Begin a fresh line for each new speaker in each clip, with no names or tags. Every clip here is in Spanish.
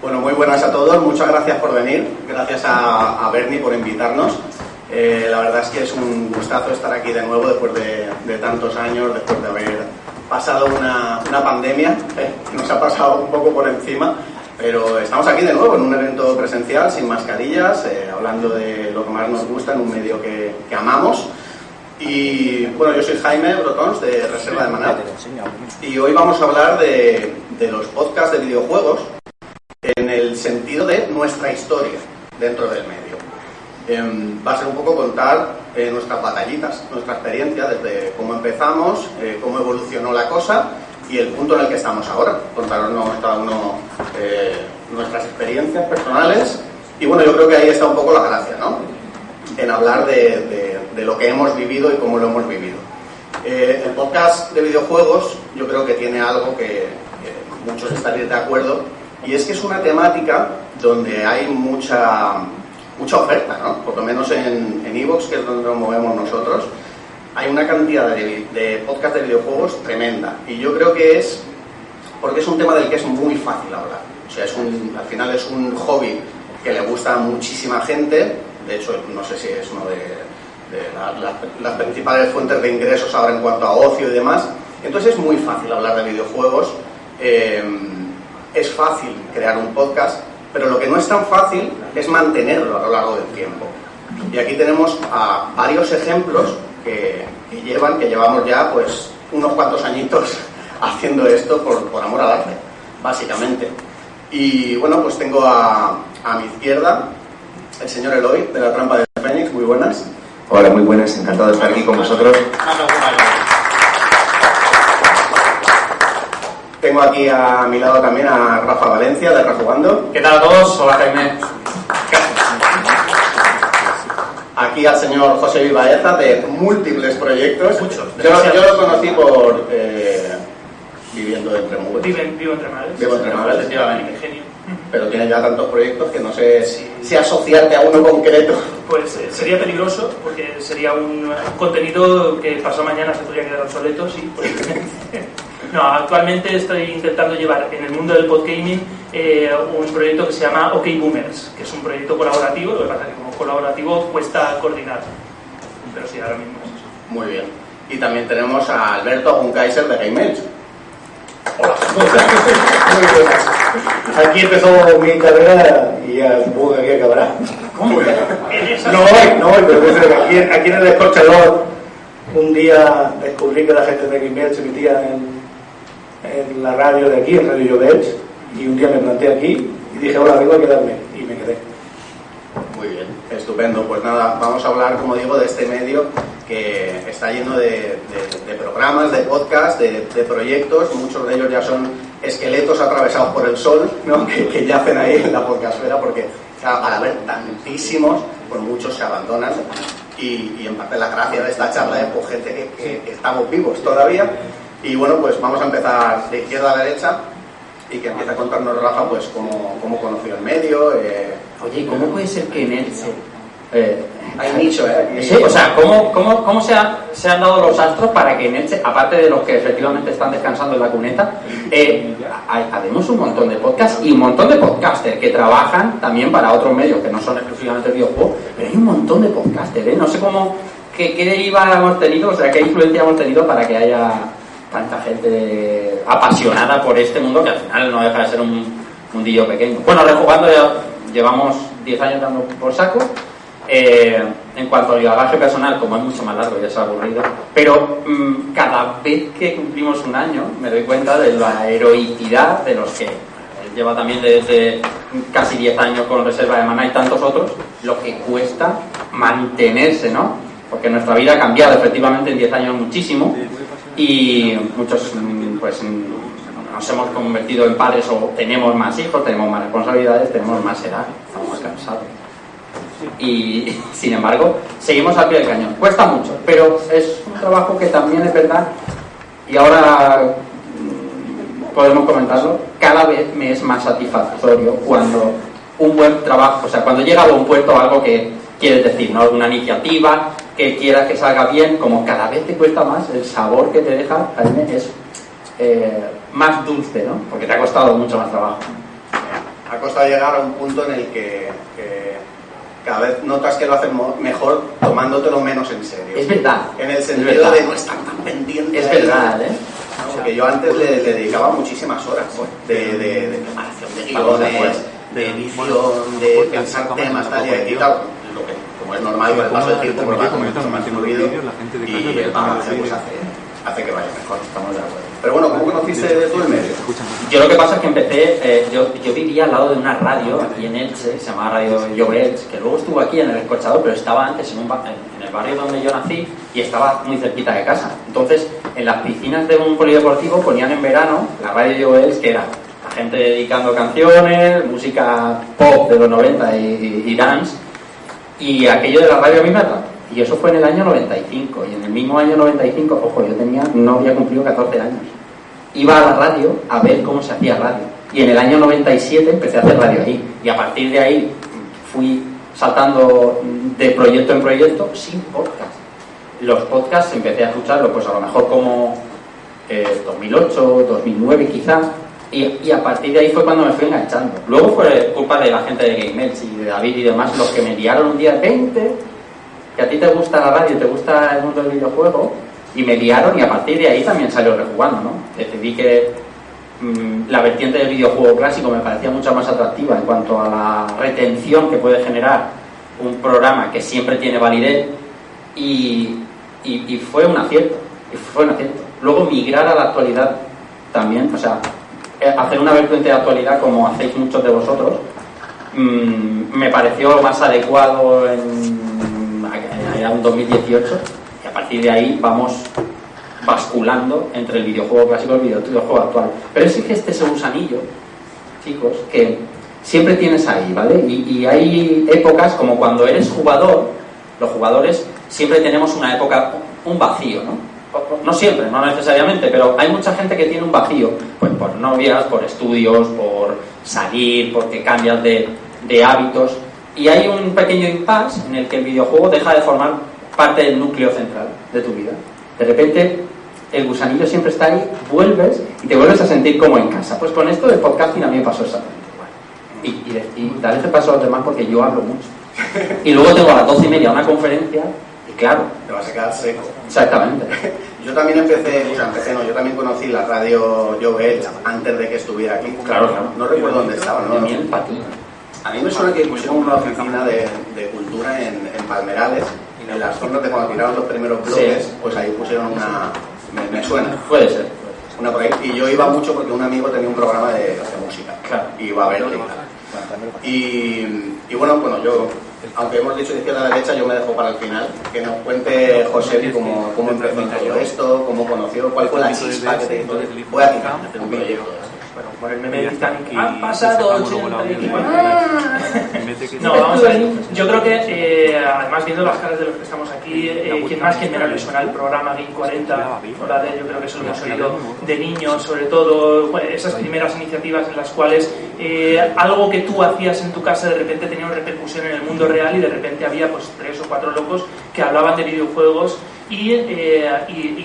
Bueno, muy buenas a todos, muchas gracias por venir, gracias a Bernie por invitarnos. La verdad es que es un gustazo estar aquí de nuevo después de tantos años, después de haber pasado una pandemia, nos ha pasado un poco por encima, pero estamos aquí de nuevo en un evento presencial, sin mascarillas, hablando de lo que más nos gusta en un medio que amamos. Y bueno, yo soy Jaime Brotons de Reserva de Maná y hoy vamos a hablar de los podcasts de videojuegos en el sentido de nuestra historia dentro del medio. Va a ser un poco contar nuestras batallitas, nuestra experiencia desde cómo empezamos, cómo evolucionó la cosa y el punto en el que estamos ahora. Contarnos cada uno nuestras experiencias personales y bueno, yo creo que ahí está un poco la gracia, ¿no? En hablar de lo que hemos vivido y cómo lo hemos vivido. El podcast de videojuegos yo creo que tiene algo que muchos estaréis de acuerdo, y es que es una temática donde hay mucha oferta, ¿no? Por lo menos en iVoox, que es donde nos movemos nosotros, hay una cantidad de podcast de videojuegos tremenda, y yo creo que es porque es un tema del que es muy fácil hablar. O sea, al final es un hobby que le gusta a muchísima gente. De hecho, no sé si es uno de las principales fuentes de ingresos ahora en cuanto a ocio y demás. Entonces es muy fácil hablar de videojuegos, es fácil crear un podcast, pero lo que no es tan fácil es mantenerlo a lo largo del tiempo. Y aquí tenemos a varios ejemplos que llevamos ya pues unos cuantos añitos haciendo esto por amor al arte, básicamente. Y bueno, pues tengo a mi izquierda el señor Eloy, de La Trampa de Fénix. Muy buenas.
Hola, muy buenas, encantado de estar aquí con vosotros.
Tengo aquí a mi lado también a Rafa Valencia, de Rejugando.
¿Qué tal a todos? Hola, Jaime.
Aquí al señor José Vivaeza, de múltiples proyectos.
Muchos.
Yo lo conocí por viviendo entre muros.
Vivo entre mares.
Vivo entre mares,
efectivamente. Genio.
Pero tiene ya tantos proyectos que no sé si asociarte a uno concreto.
Pues sería peligroso, porque sería un contenido que pasado mañana se podría quedar obsoleto, sí. No, actualmente estoy intentando llevar en el mundo del podgaming un proyecto que se llama OK Boomers, que es un proyecto colaborativo. Lo que pasa es que como colaborativo cuesta coordinar, pero sí, ahora mismo es eso.
Muy bien. Y también tenemos a Alberto Agunkaiser, de Game Age.
Hola. Muy buenas. Aquí empezó mi carrera y ya supongo que aquí acabará.
¿Cómo?
No voy, pero aquí en el Escorchador un día descubrí que la gente de Game Age se emitía en la radio de aquí, en Radio Llobet, y un día me planté aquí y dije, hola, vengo a quedarme, y me quedé.
Muy bien, estupendo. Pues nada, vamos a hablar, como digo, de este medio que está lleno de programas, de podcasts, de proyectos. Muchos de ellos ya son esqueletos atravesados por el sol, ¿no? que yacen ahí en la podcastfera, porque al haber tantísimos, pues muchos se abandonan. Y en parte la gracia de esta charla es por gente que estamos vivos todavía. Y bueno, pues vamos a empezar de izquierda a derecha y que empiece a contarnos Rafa pues cómo conoció el medio.
Oye, ¿cómo puede ser que en Elche
hay nicho,
sí, o sea, ¿cómo se han dado los astros para que en Elche, aparte de los que efectivamente están descansando en la cuneta, haremos un montón de podcasts y un montón de podcasters que trabajan también para otros medios que no son exclusivamente videojuegos, pero hay un montón de podcasters, no sé qué deriva hemos tenido, o sea, qué influencia hemos tenido para que haya tanta gente apasionada por este mundo que al final no deja de ser un mundillo pequeño. Bueno, Rejugando ya llevamos 10 años dando por saco. En cuanto al bagaje personal, como es mucho más largo y es aburrido, pero cada vez que cumplimos un año me doy cuenta de la heroicidad de los que lleva también desde casi 10 años con Reserva de Maná y tantos otros, lo que cuesta mantenerse, ¿no? Porque nuestra vida ha cambiado efectivamente en 10 años muchísimo y muchos pues nos hemos convertido en padres o tenemos más hijos, tenemos más responsabilidades, tenemos más edad, estamos más cansados. Y sin embargo seguimos al pie del cañón. Cuesta mucho, pero es un trabajo que también es verdad, y ahora podemos comentarlo, cada vez me es más satisfactorio cuando un buen trabajo, o sea, cuando llega a buen puerto algo que quieres decir, ¿no? Alguna iniciativa que quieras que salga bien, como cada vez te cuesta más, el sabor que te deja también es más dulce, ¿no? Porque te ha costado mucho más trabajo.
ha costado llegar a un punto en el que cada vez notas que lo haces mejor tomándotelo menos en serio.
Es verdad.
En el sentido de no estar tan pendiente.
Es verdad, ¿eh?
¿No? Porque yo antes le dedicaba muchísimas horas de preparación de guiones, de edición, de pensar temas, tal y tal. Lo que, como es normal, con el paso del tiempo, por lo mucho más fluido y el balance pues hace que vaya mejor, estamos de acuerdo. Pero bueno, ¿cómo conociste tú el medio?
Yo lo que pasa es que empecé, yo vivía al lado de una radio aquí en Elche, se llamaba Radio Llobets, que luego estuvo aquí en el Escorchador, pero estaba antes en el barrio donde yo nací y estaba muy cerquita de casa. Entonces, en las piscinas de un polideportivo ponían en verano la Radio Llobets, que era la gente dedicando canciones, música pop de los 90 y dance, y aquello de la radio a mí me atrajo. Y eso fue en el año 95, y en el mismo año 95, ojo, yo no había cumplido 14 años. Iba a la radio a ver cómo se hacía radio. Y en el año 97 empecé a hacer radio ahí. Y a partir de ahí fui saltando de proyecto en proyecto sin podcast. Los podcasts empecé a escucharlos, pues a lo mejor como 2008, 2009 quizás. Y a partir de ahí fue cuando me fui enganchando. Luego fue culpa de la gente de GameEdge y de David y demás, los que me liaron un día 20, que a ti te gusta la radio, te gusta el mundo del videojuego, y me liaron, y a partir de ahí también salió Rejugando, ¿no? Decidí que la vertiente del videojuego clásico me parecía mucho más atractiva en cuanto a la retención que puede generar un programa que siempre tiene validez, y fue un acierto, Luego migrar a la actualidad también, o sea, hacer una vertiente de actualidad como hacéis muchos de vosotros, me pareció más adecuado en un 2018, y a partir de ahí vamos basculando entre el videojuego clásico y el videojuego actual. Pero es que este es el gusanillo, chicos, que siempre tienes ahí, ¿vale? Y hay épocas como cuando eres jugador, los jugadores siempre tenemos una época, un vacío, ¿no? No siempre, no necesariamente, pero hay mucha gente que tiene un vacío, pues por novias, por estudios, por salir, porque cambias de hábitos. Y hay un pequeño impasse en el que el videojuego deja de formar parte del núcleo central de tu vida. De repente, el gusanillo siempre está ahí, vuelves y te vuelves a sentir como en casa. Pues con esto del podcasting a mí me pasó exactamente igual. Y tal vez te paso a los demás porque yo hablo mucho. Y luego tengo a las 12:30 una conferencia y claro...
Te vas a quedar seco.
Exactamente.
Yo también yo también conocí la radio Llobets antes de que estuviera aquí.
Claro.
No recuerdo dónde estaba, ¿no?
De miel para ti.
A mí me suena que pusieron una oficina de cultura en Palmerales, en las zonas de cuando tiraron los primeros bloques, sí. Pues ahí pusieron una... Me suena.
Puede ser.
Una por ahí. Y yo iba mucho porque un amigo tenía un programa de música.
Claro.
Y iba a verle y tal. Y bueno, yo, aunque hemos dicho de izquierda a derecha, yo me dejo para el final. Que nos cuente José cómo empezó todo esto, cómo conoció, cuál fue la chispa que te hizo. Voy a hacer un proyecto.
Bueno, por el meme de Titanic, han pasado 84 años. No, vamos a ver. Yo creo que, además, viendo las caras de los que estamos aquí, quien más, quien menos le suena el programa Game 40, ¿vale? Yo creo que eso lo hemos oído de niños, sobre todo, bueno, esas primeras iniciativas en las cuales algo que tú hacías en tu casa de repente tenía una repercusión en el mundo real y de repente había pues 3 o 4 locos que hablaban de videojuegos y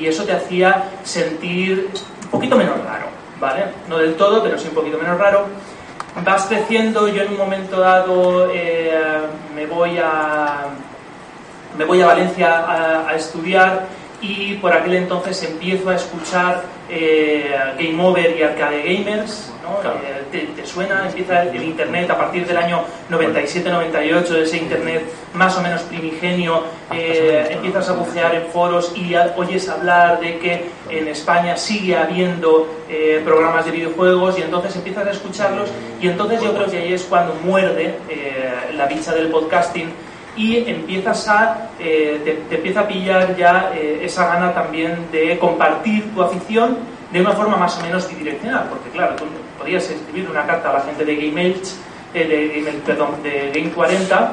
eso te hacía sentir un poquito menos raro. ¿Vale? No del todo, pero sí un poquito menos raro. Vas creciendo, yo en un momento dado me voy a Valencia a estudiar y por aquel entonces empiezo a escuchar Game Over y Arcade Gamers, ¿no? Claro. ¿Te suena? Empieza el internet a partir del año 97-98, ese internet más o menos primigenio, empiezas a bucear en foros y oyes hablar de que en España sigue habiendo programas de videojuegos y entonces empiezas a escucharlos y entonces yo creo que ahí es cuando muerde la bicha del podcasting y empiezas te empieza a pillar ya esa gana también de compartir tu afición de una forma más o menos bidireccional, porque claro, tú podías escribir una carta a la gente de GameEdge, de Game 40,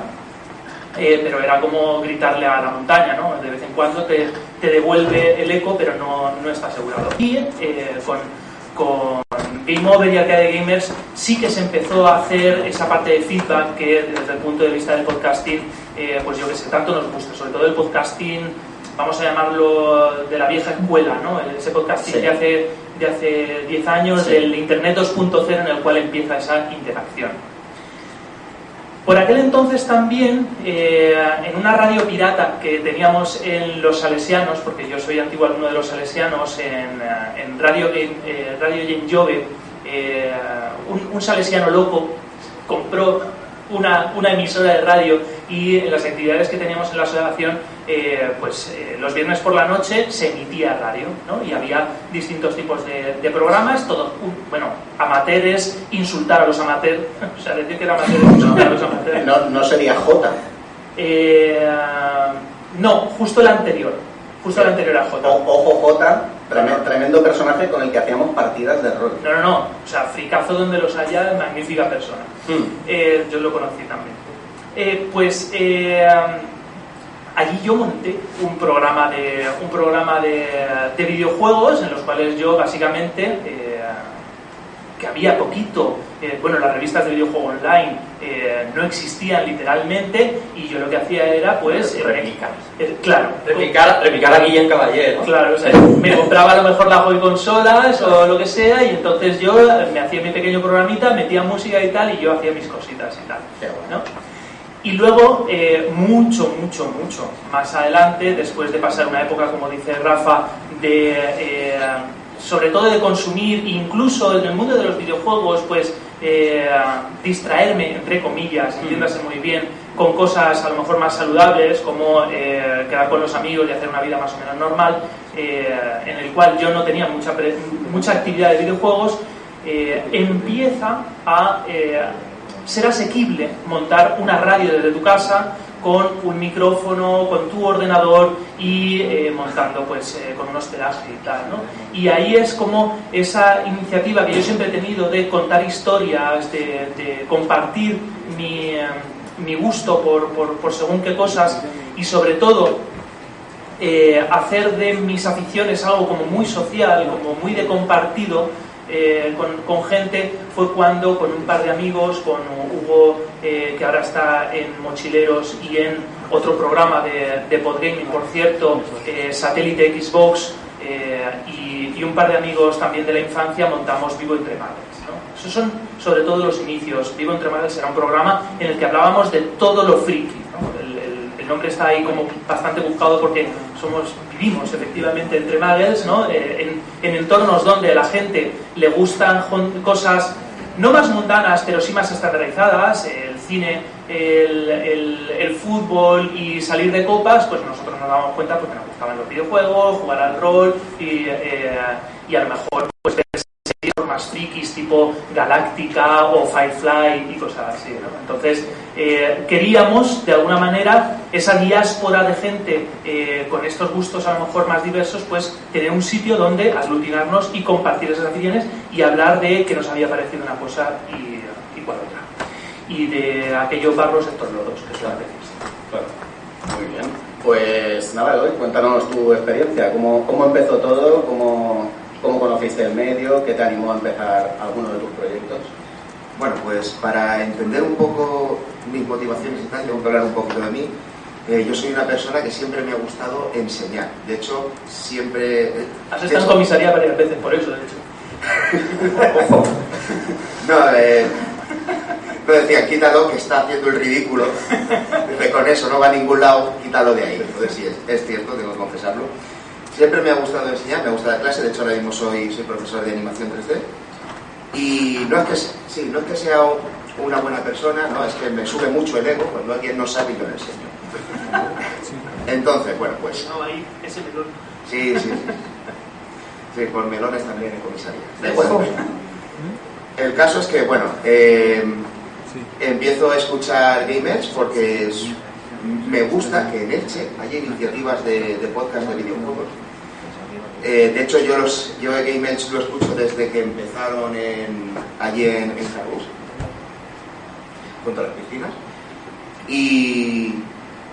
pero era como gritarle a la montaña, ¿no? De vez en cuando te devuelve el eco, pero no está asegurado. Y con Game Over y Arcade Gamers sí que se empezó a hacer esa parte de feedback que desde el punto de vista del podcasting, pues yo que sé, tanto nos gusta, sobre todo el podcasting vamos a llamarlo, de la vieja escuela, ¿no? Ese podcasting
Sí.
de hace 10 años,
Sí.
del Internet 2.0, en el cual empieza esa interacción. Por aquel entonces también, en una radio pirata que teníamos en Los Salesianos, porque yo soy antiguo alumno de Los Salesianos, en Radio Game Jove, un salesiano loco compró una emisora de radio, y en las actividades que teníamos en la asociación, los viernes por la noche se emitía radio, ¿no? Y había distintos tipos de programas, todos, amateurs, insultar a los amateurs, o sea, decir que era amateur es insultar a los amateurs.
No sería J.
No, justo el anterior a J.
Ojo J, tremendo personaje con el que hacíamos partidas de rol.
No, o sea, fricazo donde los haya, magnífica persona. Yo lo conocí también. Allí yo monté un programa de videojuegos, en los cuales yo básicamente, que había poquito, las revistas de videojuego online no existían literalmente, y yo lo que hacía era
replicar.
Claro,
Replicar a Guillem Caballero.
Claro, o sea, me compraba a lo mejor la Joy consolas o lo que sea, y entonces yo me hacía mi pequeño programita, metía música y tal, y yo hacía mis cositas y tal, ¿no? Y luego, mucho más adelante, después de pasar una época, como dice Rafa, sobre todo de consumir, incluso en el mundo de los videojuegos, distraerme, entre comillas, entiéndase muy bien, con cosas a lo mejor más saludables, como quedar con los amigos y hacer una vida más o menos normal, en el cual yo no tenía mucha actividad de videojuegos, empieza a ser asequible montar una radio desde tu casa, con un micrófono, con tu ordenador, y montando con un hospedaje y tal, ¿no? Y ahí es como esa iniciativa que yo siempre he tenido de contar historias, de compartir mi gusto por según qué cosas, y sobre todo hacer de mis aficiones algo como muy social, como muy de compartido, con gente, fue cuando con un par de amigos, con Hugo, que ahora está en Mochileros y en otro programa de Podgaming, por cierto, Satélite Xbox, y un par de amigos también de la infancia, montamos Vivo Entre Madres, ¿no? Esos son sobre todo los inicios. Vivo Entre Madres era un programa en el que hablábamos de todo lo friki, ¿no? El nombre está ahí como bastante buscado, porque vivimos efectivamente entre muggles, ¿no? En entornos donde a la gente le gustan cosas no más mundanas, pero sí más estandarizadas, el cine, el fútbol y salir de copas. Pues nosotros nos damos cuenta porque nos gustaban los videojuegos, jugar al rol, y a lo mejor ver series más frikis tipo Galáctica o Firefly y cosas así, ¿no? Entonces queríamos de alguna manera esa diáspora de gente con estos gustos a lo mejor más diversos, tener un sitio donde aglutinarnos y compartir esas aficiones y hablar de que nos había parecido una cosa y cual otra, y de aquellos barros estos lodos que suelen decirse.
Claro. Muy bien, pues nada, Eloy, cuéntanos tu experiencia, cómo empezó todo, cómo conociste el medio, qué te animó a empezar alguno de tus proyectos.
Bueno, pues para entender un poco mis motivaciones y tal, tengo que hablar un poquito de mí. Yo soy una persona que siempre me ha gustado enseñar. De hecho, siempre...
Has estado en comisaría varias veces por eso, de hecho.
Ojo. No, no decía, quítalo, que está haciendo el ridículo. Dice, con eso no va a ningún lado, quítalo de ahí. Entonces sí, es cierto, tengo que confesarlo. Siempre me ha gustado enseñar, me gusta la clase. De hecho, ahora mismo soy profesor de animación 3D. Y no es que sea una buena persona, no, es que me sube mucho el ego cuando alguien no sabe y yo le enseño. Entonces, bueno, pues...
No, ahí, ese melón.
Sí. Sí, con melones también en comisaría. Bueno, el caso es que, bueno, empiezo a escuchar Gamers porque me gusta que en Elche haya iniciativas de podcast de videojuegos. De hecho, yo Game Edge lo escucho desde que empezaron allí en Carrus, junto a las piscinas, y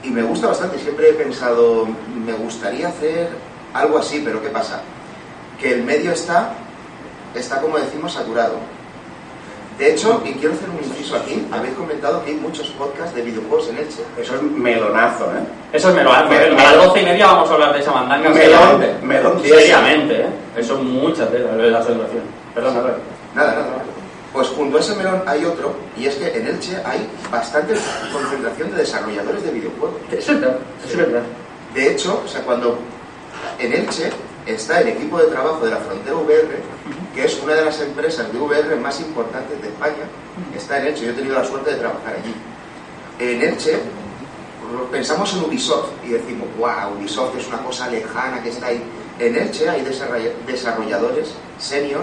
me gusta bastante. Siempre he pensado, me gustaría hacer algo así, pero ¿qué pasa? Que el medio está como decimos, saturado. De hecho, y quiero hacer un inciso aquí habéis comentado que hay muchos podcasts de videojuegos en Elche.
Eso es melonazo, ¿eh?
Eso es melonazo. A las 12:30 vamos a hablar de esa mandanga.
Melón.
Seriamente, ¿eh? Eso es mucha tela, lo de la celebración. Perdón, Albert.
Nada. Pues junto a ese melón hay otro, y es que en Elche hay bastante concentración de desarrolladores de videojuegos.
Eso es verdad, eso es verdad.
De hecho, o sea, cuando en Elche está el equipo de trabajo de la Frontera VR, que es una de las empresas de VR más importantes de España, está en Elche. Yo he tenido la suerte de trabajar allí. En Elche pensamos en Ubisoft y decimos, wow, Ubisoft es una cosa lejana que está ahí. En Elche hay desarrolladores senior,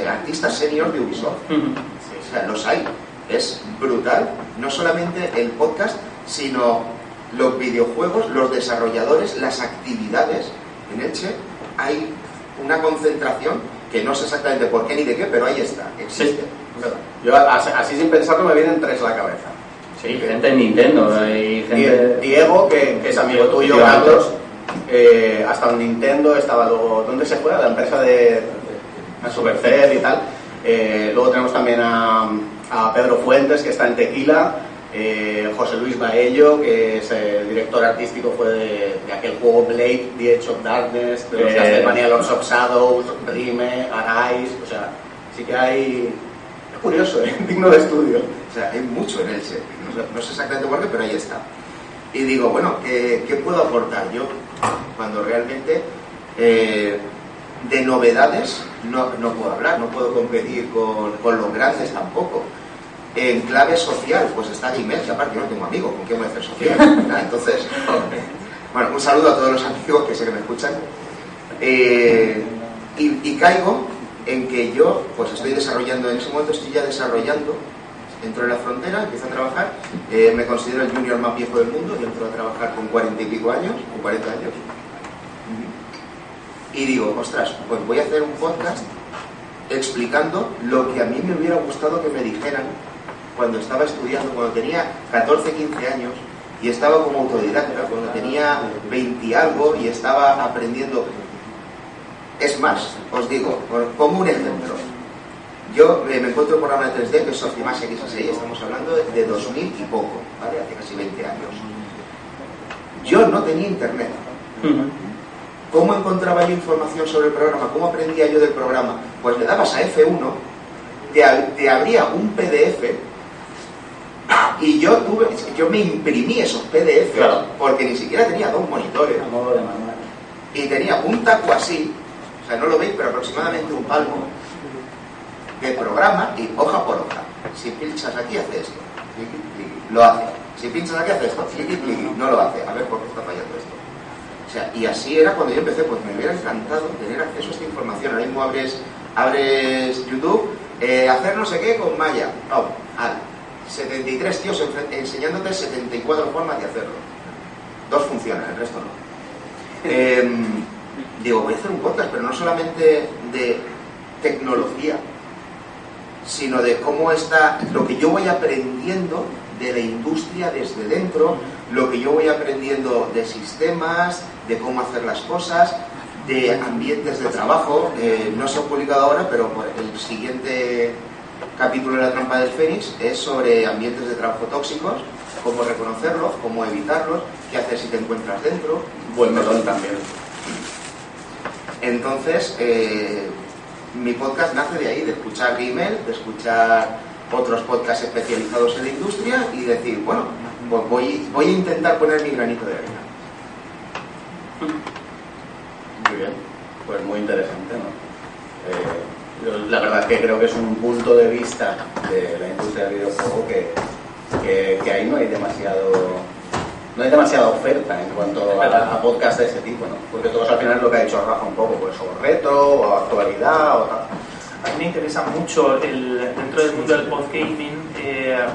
artistas senior de Ubisoft. O sea, los hay. Es brutal. No solamente el podcast, sino los videojuegos, los desarrolladores, las actividades. En Elche hay una concentración que no sé exactamente por qué ni de qué, pero ahí está, existe.
Sí. Yo así sin pensarlo me vienen tres a la cabeza.
Sí, gente de Nintendo y gente...
Diego, que es amigo tuyo, Carlos, ha estado en Nintendo, estaba luego... ¿Dónde se fue? A la empresa de Supercell y tal. Luego tenemos también a Pedro Fuentes, que está en Tequila. José Luis Baello, que es el director artístico, fue de aquel juego Blade, The Edge of Darkness, de los Castlevania, Lords of Shadows, Rime, Arise, o sea, sí que hay... Es curioso, digno de estudio.
O sea, hay mucho en Elche, no sé exactamente por qué, pero ahí está. Y digo, bueno, ¿qué puedo aportar yo? Cuando realmente de novedades no puedo hablar, no puedo competir con los grandes tampoco. En clave social, pues está Gmail, que aparte yo no tengo amigos, ¿con quién voy a hacer social? Entonces, bueno, un saludo a todos los amigos que sé que me escuchan. Y caigo en que yo, pues estoy desarrollando, en ese momento estoy ya desarrollando, entro en la Frontera, empiezo a trabajar, me considero el junior más viejo del mundo, y entro a trabajar con 40 y pico años, con 40 años. Y digo, ostras, pues voy a hacer un podcast explicando lo que a mí me hubiera gustado que me dijeran cuando estaba estudiando, cuando tenía 14, 15 años y estaba como autodidacta, cuando tenía 20 y algo y estaba aprendiendo. Es más, os digo, como un ejemplo, yo me encuentro el programa de 3D que es Optimax XA6, estamos hablando de 2000 y poco, ¿vale? Hace casi 20 años. Yo no tenía internet. ¿Cómo encontraba yo información sobre el programa? ¿Cómo aprendía yo del programa? Pues le dabas a F1, te abría un PDF y yo me imprimí esos PDF, claro, porque ni siquiera tenía dos monitores.
A modo de manual.
Y tenía un taco así, o sea, no lo veis, pero aproximadamente un palmo de programa y hoja por hoja. Si pinchas aquí hace esto, cliqui, cliqui, lo hace. Si pinchas aquí hace esto, cliqui, cliqui, no lo hace. A ver por qué está fallando esto. O sea, y así era cuando yo empecé, pues me hubiera encantado tener acceso a esta información. Ahora mismo abres YouTube, hacer no sé qué con Maya. 73 tíos enseñándote 74 formas de hacerlo. 2 funcionan, el resto no. Digo, voy a hacer un podcast, pero no solamente de tecnología, sino de cómo está lo que yo voy aprendiendo de la industria desde dentro, lo que yo voy aprendiendo de sistemas, de cómo hacer las cosas, de ambientes de trabajo. No se ha publicado ahora, pero el siguiente capítulo de La Trampa del Fénix es sobre ambientes de trabajo tóxicos, cómo reconocerlos, cómo evitarlos, qué hacer si te encuentras dentro.
Buen melón también.
Entonces, mi podcast nace de ahí, de escuchar Gmail, de escuchar otros podcasts especializados en la industria y decir, bueno, pues voy a intentar poner mi granito de arena.
Muy bien, pues muy interesante, ¿no? Yo, la verdad es que creo que es un punto de vista de la industria del videojuego que ahí no hay demasiada oferta en cuanto a podcast de ese tipo, ¿no? Porque todos al final es lo que ha dicho Rafa un poco, pues o retro, o actualidad, o tal.
A mí me interesa mucho dentro del mundo del podcasting,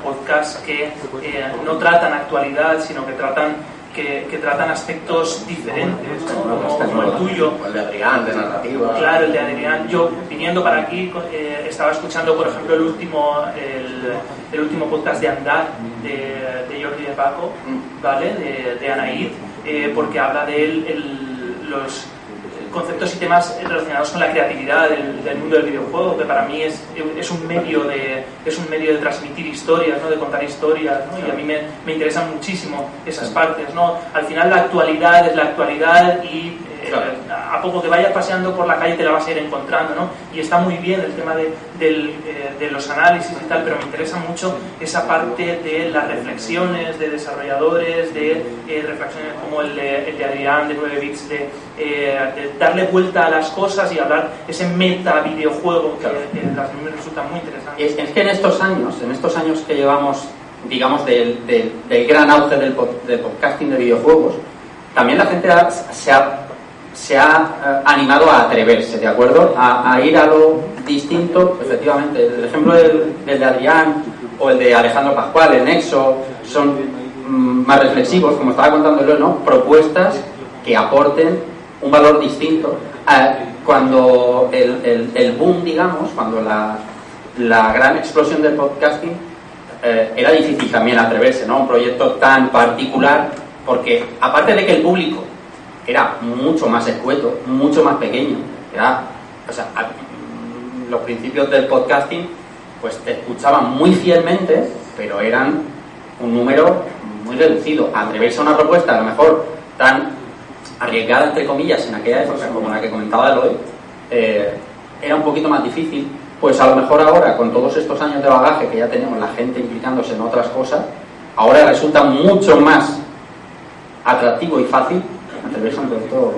podcasts que no tratan actualidad, sino que tratan aspectos diferentes, ¿no? como el tuyo.
El de Adrián, de narrativa.
Claro, el de Adrián. Yo, viniendo para aquí, estaba escuchando, por ejemplo, el último podcast de Andar, de Jordi de Paco, ¿vale? De Anaid, porque habla de él, conceptos y temas relacionados con la creatividad del mundo del videojuego, que para mí es un medio de transmitir historias, ¿no? De contar historias, ¿no? Y a mí me interesan muchísimo esas partes, ¿no? Al final la actualidad es la actualidad y a poco que vayas paseando por la calle te la vas a ir encontrando, ¿no? Y está muy bien el tema de los análisis y tal, pero me interesa mucho esa parte de las reflexiones de desarrolladores, de reflexiones como el de Adrián de 9 bits, de darle vuelta a las cosas y hablar ese meta videojuego que a mí me resulta muy interesante.
Es que en estos años que llevamos, digamos, del gran auge del podcasting de videojuegos, también la gente se ha animado a atreverse, ¿de acuerdo? A ir a lo distinto. Efectivamente, el ejemplo del de Adrián o el de Alejandro Pascual, el Nexo, son más reflexivos, como estaba contándolo, ¿no? Propuestas que aporten un valor distinto. Cuando el boom, digamos, cuando la gran explosión del podcasting, era difícil también atreverse, ¿no? Un proyecto tan particular, porque aparte de que el público era mucho más escueto, mucho más pequeño, los principios del podcasting pues te escuchaban muy fielmente, pero eran un número muy reducido. Atreverse a una propuesta a lo mejor tan arriesgada entre comillas en aquella época como la que comentaba Eloy, era un poquito más difícil. Pues a lo mejor ahora, con todos estos años de bagaje que ya tenemos, la gente implicándose en otras cosas, ahora resulta mucho más atractivo y fácil atreverse a un proyecto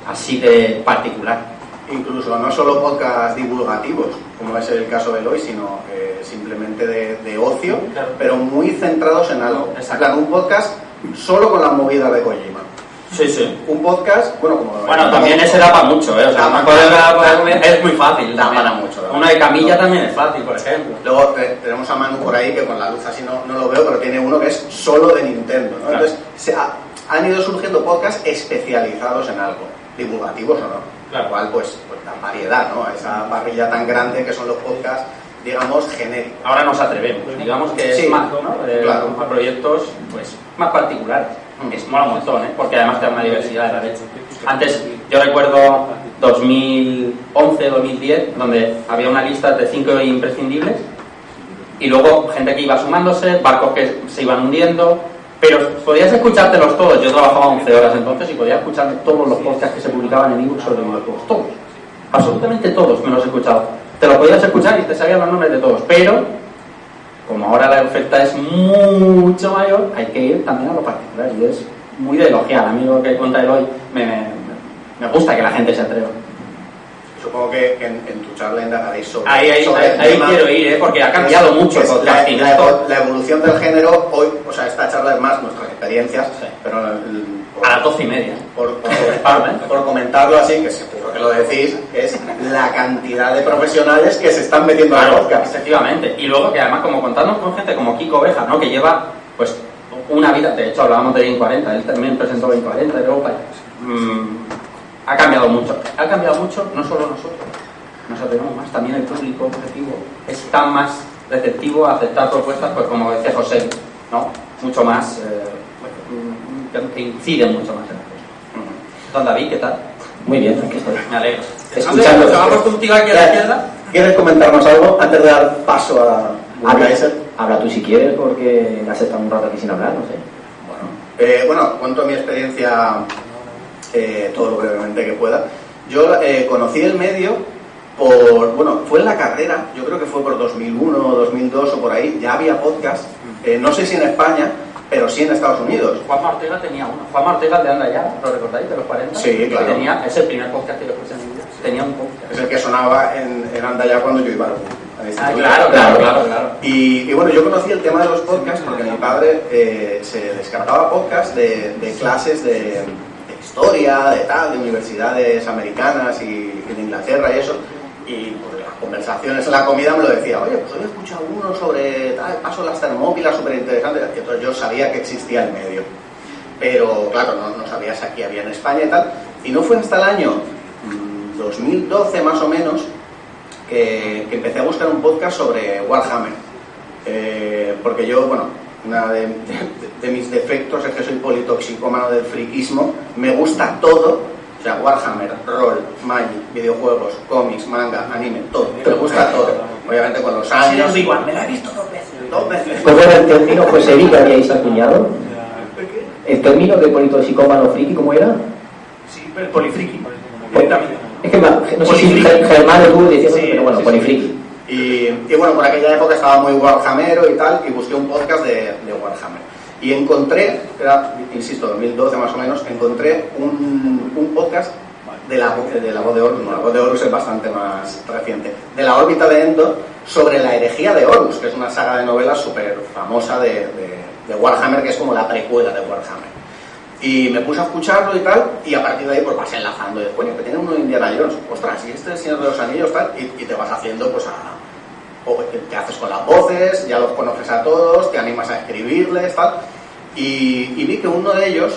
así de particular.
Incluso no solo podcast divulgativos, como es el caso de Eloy, sino simplemente de ocio,
claro,
pero muy centrados en algo.
Exacto.
Claro, un podcast solo con las movidas de Kojima.
Sí.
Un podcast,
Bueno, también ese da para mucho, ¿eh? O sea, es muy fácil.
Da para mucho.
Uno de camilla también es fácil, por ejemplo.
Luego tenemos a Manu por ahí, que con la luz así no lo veo, pero tiene uno que es solo de Nintendo, ¿no? Claro. Entonces, han ido surgiendo podcasts especializados en algo, divulgativos o no.
Claro.
Lo cual, pues dan variedad, ¿no? A esa parrilla tan grande que son los podcasts, digamos, genéricos.
Ahora nos atrevemos, digamos que
Sí,
es más, ¿no?
claro.
A proyectos pues más particulares. Es mola un montón, ¿eh? Porque además te da una diversidad de la leche. Antes, yo recuerdo 2011, 2010, donde había una lista de 5 imprescindibles y luego gente que iba sumándose, barcos que se iban hundiendo, pero podías escuchártelos todos. Yo trabajaba 11 horas entonces y podía escucharme todos los podcasts que se publicaban en ebook sobre videojuegos, todos, absolutamente todos me los he escuchado. Te los podías escuchar y te sabían los nombres de todos, pero como ahora la oferta es mucho mayor, hay que ir también a lo particular y es muy de elogiar. A mí lo que cuenta Eloy me gusta que la gente se atreva.
Supongo que en tu charla indagaréis sobre
Ahí
tema.
quiero ir, porque ha cambiado mucho el podcasting.
La evolución del género hoy, o sea, esta charla es más nuestras experiencias,
Sí.
pero
A las 12:30.
por comentarlo así, que seguro que lo decís, es la cantidad de profesionales que se están metiendo en el podcast.
Efectivamente. Y luego que además, como contando con gente como Kiko Oveja, ¿no? Que lleva pues una vida, de hecho hablábamos de Game 40, él también presentó Game 40 de Europa. Ha cambiado mucho, no solo nosotros, nos atrevemos más, también el público objetivo está más receptivo a aceptar propuestas, pues como decía José, ¿no? Mucho más, que inciden mucho más en la cosa. Don David, ¿qué tal?
Muy bien, aquí estoy.
Me alegro.
Escuchando.
¿Vamos contigo aquí a la izquierda?
¿Quieres comentarnos algo antes de dar paso a
Habla tú si quieres, porque me has estado un rato aquí sin hablar, no sé.
Bueno, cuento mi experiencia todo lo brevemente que pueda. Yo conocí el medio fue en la carrera, yo creo que fue por 2001 o 2002 o por ahí, ya había podcast, no sé si en España, pero sí en Estados Unidos.
Juanma Ortega tenía uno. Juanma Ortega de Anda Ya, ¿lo recordáis? De los 40.
Sí, claro.
Es el primer podcast que yo escuché en mi vida. Tenía un podcast.
Es el que sonaba en Anda Ya cuando yo iba al instituto.
Claro.
Y bueno, yo conocí el tema de los podcasts porque mi padre se descargaba podcasts de clases de historia, de universidades americanas y de Inglaterra y eso. Y pues, las conversaciones en la comida me lo decía, oye, pues hoy he escuchado uno sobre el paso de las termópilas, súper interesante. Entonces yo sabía que existía el medio. Pero claro, no sabía si aquí había en España y tal. Y no fue hasta el año 2012 más o menos que empecé a buscar un podcast sobre Warhammer. Porque yo, bueno, una de mis defectos es que soy politoxicómano del friquismo. Me gusta todo, O sea, Warhammer, rol, Magic, videojuegos, cómics, manga, anime, todo. Me gusta todo. Obviamente con los años...
Sí, igual, me la he visto 2 veces.
2 veces.
¿Cómo era el término, José Luis, que habíais acuñado? ¿El término de politoxicómano friki, cómo era?
Sí, el polifriki. Directamente.
Es que no sé si Germán o tú decías,
Sí,
pero bueno,
sí,
polifriki.
Y bueno, por aquella época estaba muy Warhammer y tal, y busqué un podcast de Warhammer. Y encontré, insisto, 2012 más o menos, encontré un podcast de la voz de Horus. No, la voz de Horus es bastante más reciente. De la órbita de Endor, sobre la herejía de Horus, que es una saga de novelas súper famosa de Warhammer, que es como la precuela de Warhammer. Y me puse a escucharlo y tal, y a partir de ahí pues vas enlazando. Y después, que tiene uno de Indiana Jones, ostras, y este es el Señor de los Anillos, tal, y te vas haciendo pues o te haces con las voces, ya los conoces a todos, te animas a escribirles, tal. Y vi que uno de ellos,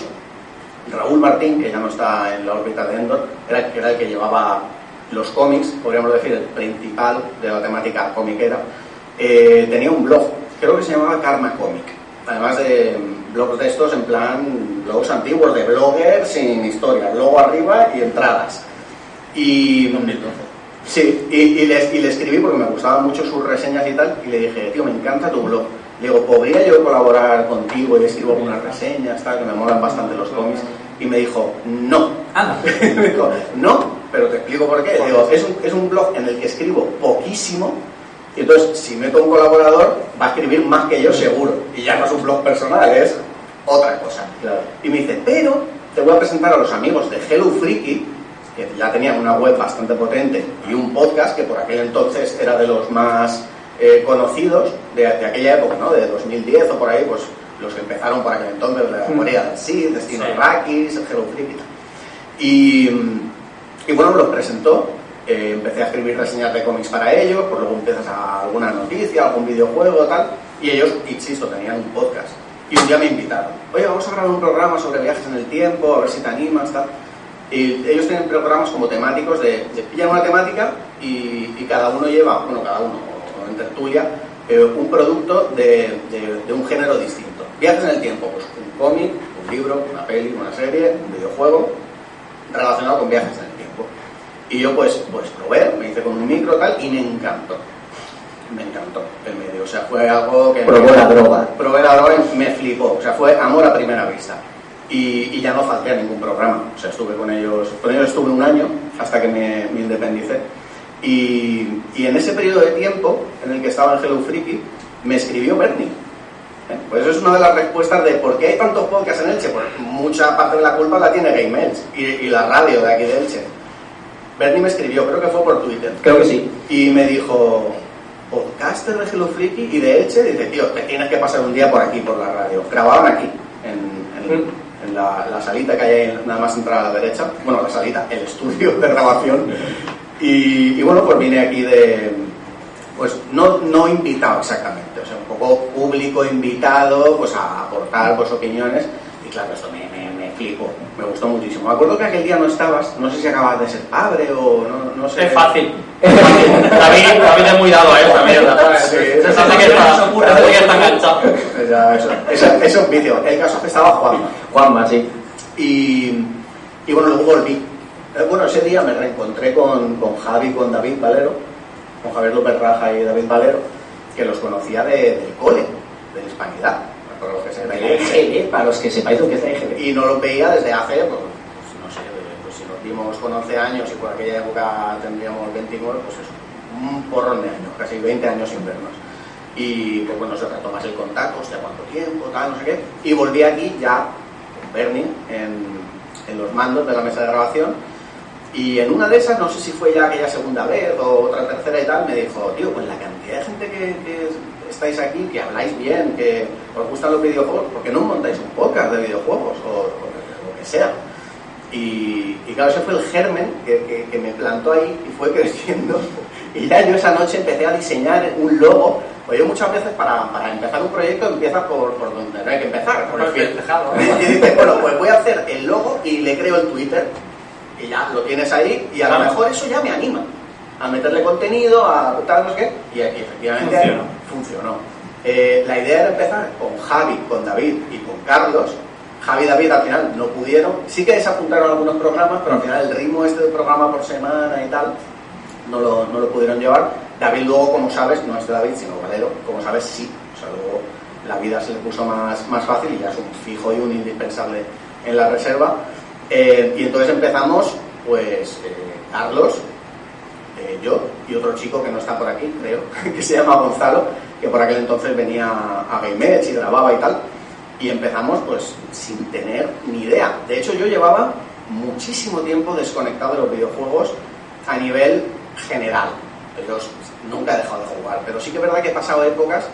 Raúl Martín, que ya no está en la órbita de Endor, era el que llevaba los cómics, podríamos decir, el principal de la temática comiquera, tenía un blog, creo que se llamaba Karma Comic, además de blogs de estos en plan blogs antiguos, de bloggers sin historia, logo arriba y entradas. Y
2012.
sí, y le escribí porque me gustaban mucho sus reseñas y tal, y le dije, tío, me encanta tu blog. Le digo, ¿podría yo colaborar contigo y escribo algunas reseñas, tal, que me molan bastante los cómics? Y me dijo, no. Me dijo, no, pero te explico por qué. Digo, es un blog en el que escribo poquísimo, y entonces, si meto un colaborador, va a escribir más que yo seguro. Y ya no es un blog personal, es otra cosa.
Claro.
Y me dice, pero te voy a presentar a los amigos de Hello Freaky, que ya tenían una web bastante potente y un podcast que por aquel entonces era de los más conocidos de aquella época, ¿no? De 2010 o por ahí, pues los que empezaron por aquel entonces, la Corea del Sid, Destino Rakis, Hello Freaky. Y bueno, me los presentó. Empecé a escribir reseñas de cómics para ellos, pues luego empiezas a alguna noticia, algún videojuego, tal, y ellos, insisto, tenían un podcast. Y un día me invitaron, oye, vamos a grabar un programa sobre viajes en el tiempo, a ver si te animas, tal. Y ellos tienen programas como temáticos de pillan una temática y cada uno lleva, bueno, cada uno, o en tertulia, un producto de un género distinto. Viajes en el tiempo, pues un cómic, un libro, una peli, una serie, un videojuego relacionado con viajes en el tiempo. Y yo pues probé, me hice con un micro tal y me encantó el medio, o sea, fue algo que...
Probé la droga
y me flipó, o sea, fue amor a primera vista. Y ya no falté a ningún programa, o sea, estuve con ellos estuve un año hasta que me independicé. Y en ese periodo de tiempo en el que estaba en Hello Freaky, me escribió Bernie. Pues eso es una de las respuestas de por qué hay tantos podcasts en Elche, porque mucha parte de la culpa la tiene Game Elche y la radio de aquí de Elche. Bernie me escribió, creo que fue por Twitter.
Creo que sí.
Y me dijo, podcaster de Hello Freaky y de Elche, dice, tío, te tienes que pasar un día por aquí, por la radio. Grababan aquí, en la salita que hay ahí, nada más entrar a la derecha. Bueno, la salita, el estudio de grabación. Y bueno, pues vine aquí pues no invitado exactamente, o sea, un poco público invitado, pues a aportar pues opiniones. Y claro, esto me flipó, me gustó muchísimo. Me acuerdo que aquel día no estabas, no sé si acabas de ser padre o no sé.
Es fácil. David es muy dado a esa mierda.
Sí,
Parece que está enganchado.
Eso es un vicio. El caso es que estaba
Juanma, sí.
Y bueno, luego volví. Bueno, ese día me reencontré con Javi, con David Valero, con Javier López Raja y David Valero, que los conocía del cole, de la Hispanidad. Para los que
Para los que sepáis lo que es la EGB.
y no lo veía desde hace, pues no sé, pues si nos vimos con 11 años y por aquella época tendríamos 29, pues eso, un porrón de años, casi 20 años sin vernos. Y pues bueno, se retomas el contacto, hostia, cuánto tiempo, tal, no sé qué. Y volví aquí ya con Bernie en los mandos de la mesa de grabación. Y en una de esas, no sé si fue ya aquella segunda vez o otra tercera y tal, me dijo, tío, pues la cantidad de gente que estáis aquí, que habláis bien, que os gustan los videojuegos, ¿por qué no montáis un podcast de videojuegos o lo que sea? Y claro, ese fue el germen que me plantó ahí y fue creciendo. Y ya yo esa noche empecé a diseñar un logo. Pues yo muchas veces para empezar un proyecto empiezas por donde no hay que empezar, por el fin. Y dices, bueno, pues voy a hacer el logo y le creo el Twitter. Y ya lo tienes ahí y a lo mejor eso ya me anima a meterle contenido, a tal, no sé qué, y efectivamente funcionó. La idea era empezar con Javi, con David y con Carlos, Javi y David al final no pudieron, sí que se apuntaron a algunos programas, pero al final el ritmo este de programa por semana y tal no lo pudieron llevar. David luego, como sabes, no es de David sino Valero, como sabes sí, o sea, luego la vida se le puso más fácil y ya es un fijo y un indispensable en la reserva. Y entonces empezamos, pues, Carlos, yo y otro chico que no está por aquí, creo, que se llama Gonzalo, que por aquel entonces venía a Game Edge y grababa y tal, y empezamos pues sin tener ni idea. De hecho, yo llevaba muchísimo tiempo desconectado de los videojuegos a nivel general. Yo nunca he dejado de jugar, pero sí que es verdad que he pasado épocas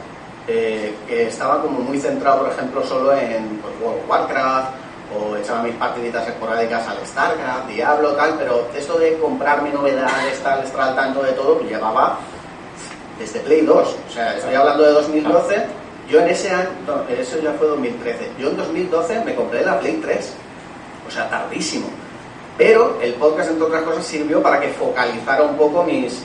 que estaba como muy centrado, por ejemplo, solo en pues, World of Warcraft, o echaba mis partiditas esporádicas al StarCraft, Diablo, tal, pero esto de comprarme novedades, estar al tanto de todo, pues llevaba desde Play 2, o sea, estoy hablando de 2012, yo en ese año, no, eso ya fue 2013, yo en 2012 me compré la Play 3, o sea, tardísimo, pero el podcast, entre otras cosas, sirvió para que focalizara un poco mis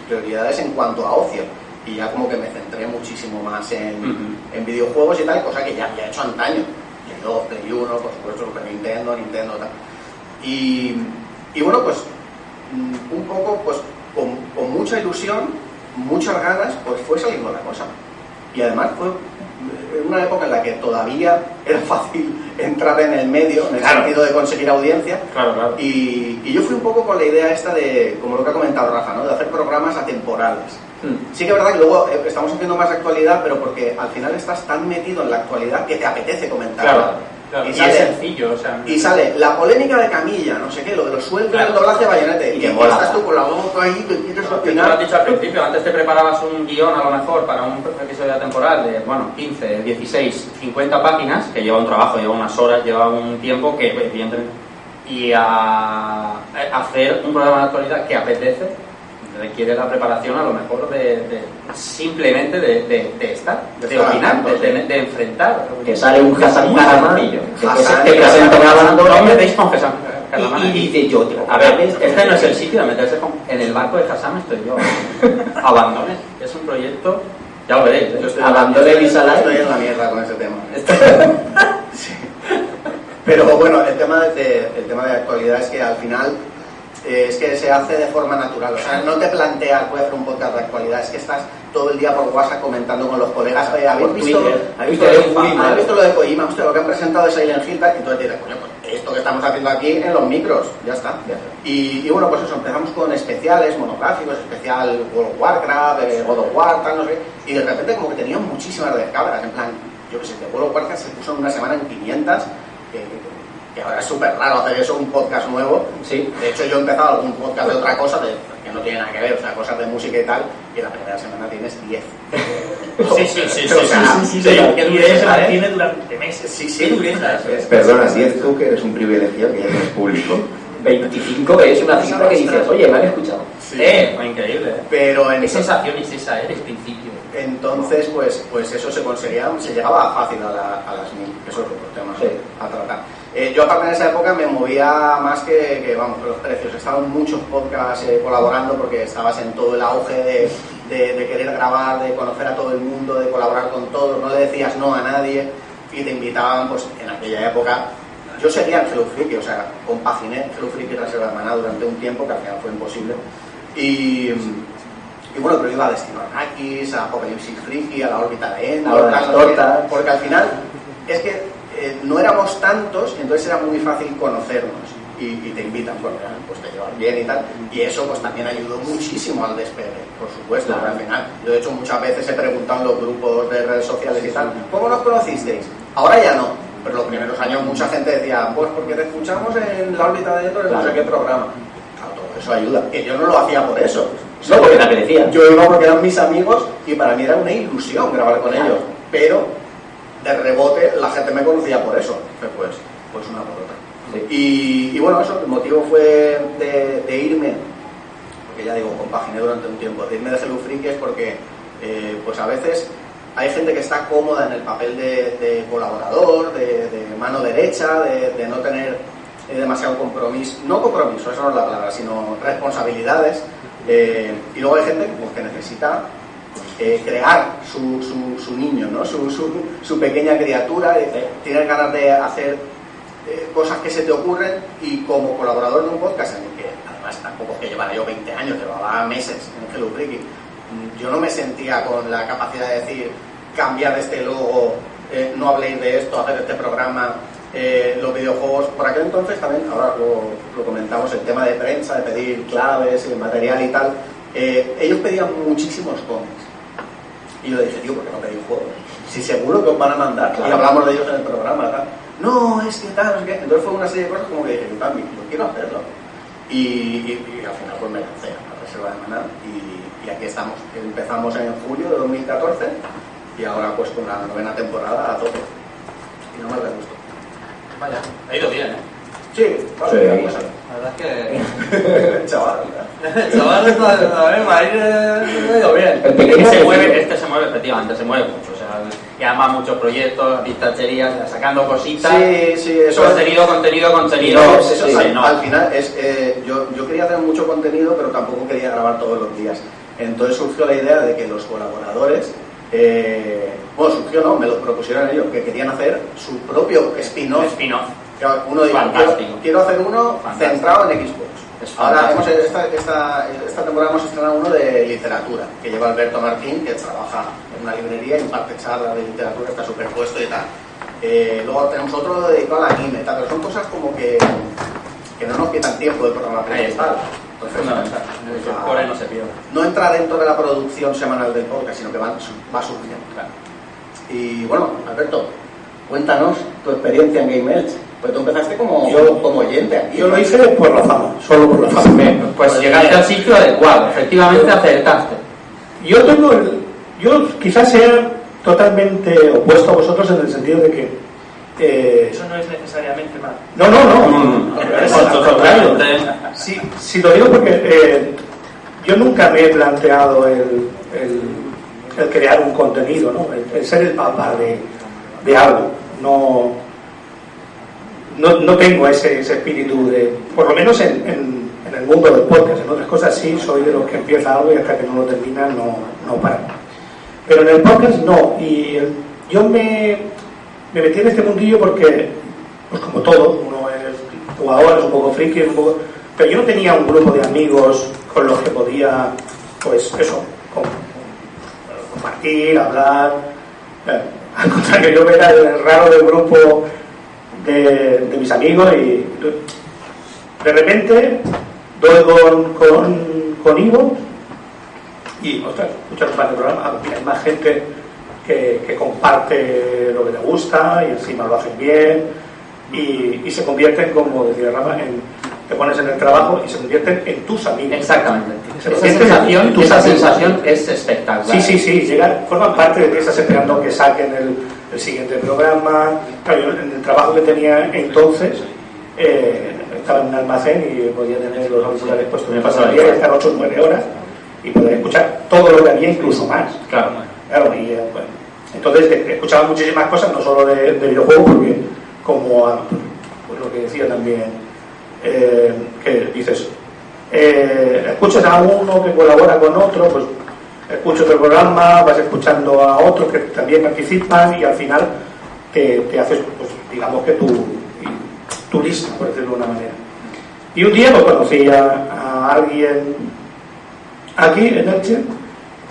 prioridades en cuanto a ocio, y ya como que me centré muchísimo más en videojuegos y tal, cosa que ya había hecho antaño. Play 2, Play 1, por supuesto, Super Nintendo, tal. Y bueno, pues un poco, pues con mucha ilusión, muchas ganas, pues fue saliendo la cosa. Y además fue una época en la que todavía era fácil entrar en el medio, en el sentido de conseguir audiencia.
Claro.
Y yo fui un poco con la idea esta de, como lo que ha comentado Rafa, ¿no? De hacer programas atemporales. Sí que es verdad que luego estamos haciendo más actualidad, pero porque al final estás tan metido en la actualidad que te apetece comentar.
Claro.
Y es sencillo, o sea...
Y sale la polémica de Camilla, no sé qué, lo de los sueldos del doblaje de Bayonete. Y estás tú con la boca ahí, que quieres
Tú
opinar.
lo has dicho al principio, antes te preparabas un guión a lo mejor para un episodio temporal de, 15, 16, 50 páginas, que lleva un trabajo, lleva unas horas, lleva un tiempo que evidentemente... Y a hacer un programa de actualidad que apetece, requiere la preparación a lo mejor simplemente de estar, de opinar, de enfrentar.
Que sale un Hassan Karamán,
que
te presenta grabando,
no me veis con Hassan Karamán
y dice yo, tío,
a ver, este no es el sitio de meterse en el barco de Hassan, estoy yo. Abandones, es un proyecto, ya lo veréis.
Abandone Visalai.
Estoy en la mierda con ese tema. Sí. Pero bueno, el tema de actualidad es que al final es que se hace de forma natural, o sea, no te planteas voy a hacer un podcast de actualidad, es que estás todo el día por WhatsApp comentando con los colegas, ¿habéis visto lo de Kojima? Hostia, lo que han presentado de Silent Hill, y entonces dices, coño, pues esto que estamos haciendo aquí en los micros, ya está. Y bueno, pues eso, empezamos con especiales, monográficos, especial World of Warcraft, God of War, tal, no sé, y de repente como que tenían muchísimas descargas, en plan, yo que sé, de World of Warcraft se puso en una semana en 500, que ahora es súper raro hacer eso, un podcast nuevo.
Sí.
De hecho, yo he empezado algún podcast de otra cosa que no tiene nada que ver, o sea, cosas de música y tal, y la primera semana tienes 10.
Sí. Que dureza se mantiene durante meses.
Sí.
Qué dureza eso.
Perdona, 10 tú que eres un privilegiado que ya tienes público.
25 es una cifra que dices, oye, me han escuchado.
Sí.
Increíble.
Pero
¿Qué sensación es esa, desde el principio?
Entonces, pues eso se conseguía, se llegaba fácil a las 1000, que eso es otro tema a tratar. Yo aparte en esa época me movía más que vamos, los precios. Estaban muchos podcasts colaborando porque estabas en todo el auge de querer grabar, de conocer a todo el mundo, de colaborar con todos, no le decías no a nadie y te invitaban, pues en aquella época. Yo seguía en Hello Freaky, o sea, compaginé Hello Freaky y Reserva de Maná durante un tiempo que al final fue imposible. Y bueno, pero iba a Destino Arrakis, a Apocalipsis Freaky, a la órbita de Endor,
las tortas.
porque al final es que no éramos tantos, entonces era muy fácil conocernos y te invitan, bueno, pues te llevan bien y tal, y eso pues también ayudó muchísimo al despegue, por supuesto,
claro.
Al final. Yo de hecho muchas veces he preguntado en los grupos de redes sociales y tal, ¿cómo nos conocisteis? Ahora ya no, pero los primeros años mucha gente decía, pues porque te escuchamos en la órbita de Endor, en no sé qué programa. Claro, todo eso ayuda, que yo no lo hacía por eso.
No, porque te apetecía.
Yo iba porque eran mis amigos y para mí era una ilusión grabar con ellos, pero de rebote la gente me conocía por eso, pues una por otra. Sí. Y bueno, eso, el motivo fue de irme, porque ya digo, compaginé durante un tiempo, de irme de Hello Freaky es porque pues a veces hay gente que está cómoda en el papel de colaborador, de mano derecha, de no tener demasiado compromiso, no compromiso, eso no es la palabra, sino responsabilidades. Y luego hay gente pues, que necesita crear su niño, ¿no? Su pequeña criatura, tienes ganas de hacer cosas que se te ocurren, y como colaborador de un podcast en el que además tampoco es que llevara yo 20 años, llevaba meses en Hello Freaky, yo no me sentía con la capacidad de decir cambiar este logo, no habléis de esto, hacer este programa. Los videojuegos, por aquel entonces también, ahora lo comentamos, el tema de prensa, de pedir claves, material y tal, ellos pedían muchísimos cómics. Y yo le dije, tío, ¿por qué no pedís juegos? Si seguro que os van a mandar, claro. Y hablamos de ellos en el programa, tal. No, es que tal, no sé qué. Entonces fue una serie de cosas como que dije, yo también, yo quiero hacerlo. Y al final pues me lancé a la reserva de Maná, y aquí estamos. Empezamos en julio de 2014 y ahora pues con la 9ª temporada a tope. Y no me da gusto.
Vaya, ha ido bien, ¿eh?
Sí, vale,
sí.
La verdad es que...
chaval.
Chaval, ha ido bien.
El pequeño
Se mueve, se mueve, efectivamente, se mueve mucho. O sea, y además muchos proyectos, pistacherías, sacando cositas.
Sí, eso
contenido.
No, eso
sí,
al final es yo quería hacer mucho contenido, pero tampoco quería grabar todos los días. Entonces surgió la idea de que los colaboradores, surgió, no, me lo propusieron ellos, que querían hacer su propio spin-off. Uno dijo, quiero hacer uno fantástico, centrado en Xbox. Ahora esta temporada hemos estrenado uno de literatura, que lleva Alberto Martín, que trabaja en una librería y imparte charlas de literatura, está superpuesto y tal. Luego tenemos otro dedicado al anime, tal, pero son cosas como que no nos quitan tiempo del programa principal. Entonces,
fundamental. Por ahí no se pierde.
No entra dentro de la producción semanal del podcast, sino que va surgiendo. Claro. Y bueno, Alberto, cuéntanos tu experiencia en Game Elch. Pues tú empezaste como oyente aquí.
Yo lo hice por la fama, solo por la fama.
Pues llegaste al sitio adecuado, efectivamente acertaste.
Yo quizás sea totalmente opuesto a vosotros en el sentido de que
eso no es necesariamente mal.
No. Es al contrario. Sí, lo digo porque yo nunca me he planteado el crear un contenido, ¿no? El ser el papá de algo. No tengo ese espíritu de, por lo menos en el mundo del podcast. En otras cosas sí, soy de los que empieza algo y hasta que no lo termina no para. Pero en el podcast no. Y yo me metí en este mundillo porque, pues como todo, uno es jugador, es un poco friki, pero yo no tenía un grupo de amigos con los que podía, pues eso, compartir, hablar. Al contrario, yo era el raro del grupo de mis amigos, y de repente doy con Ivo y, ostras, escuchas un par de programas, hay más gente que comparte lo que te gusta y encima lo hacen bien, y se convierten, como decía Rafa, te pones en el trabajo y se convierten en tus amigos.
Exactamente. Esa sensación es espectacular.
Sí, forman parte de ti, estás esperando que saquen el siguiente programa. Claro, yo en el trabajo que tenía entonces estaba en un almacén y podía tener los auriculares puestos. Me pasaba el día estar 8 o 9 horas y poder escuchar todo lo que había, incluso más. Claro, y bueno, entonces escuchaba muchísimas cosas, no solo de videojuegos, porque como pues lo que decía también, que dices, escuchas a uno que colabora con otro, pues escucho otro programa, vas escuchando a otros que también participan, y al final te haces, pues, digamos que tu lista, por decirlo de una manera. Y un día pues conocí a alguien aquí en Elche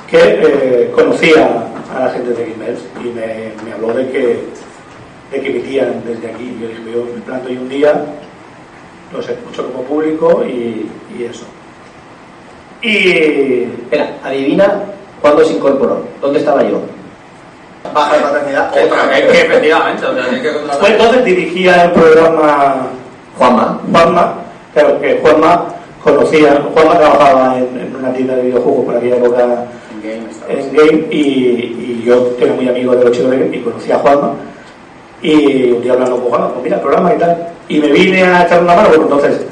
que conocía a la gente de Game Elch y me habló de que emitían desde aquí. Yo dije, yo me planto y un día los escucho como público y eso. Y...
Espera, adivina cuándo se incorporó. ¿Dónde estaba yo?
Baja de paternidad.
Otra vez, que efectivamente.
Pues entonces dirigía el programa
Juanma.
Claro que Juanma trabajaba en una tienda de videojuegos por aquella época en Game, y yo era muy amigo de los chicos de Game y conocí a Juanma, y un día hablando con Juanma, pues mira el programa y tal, y me vine a echar una mano, porque entonces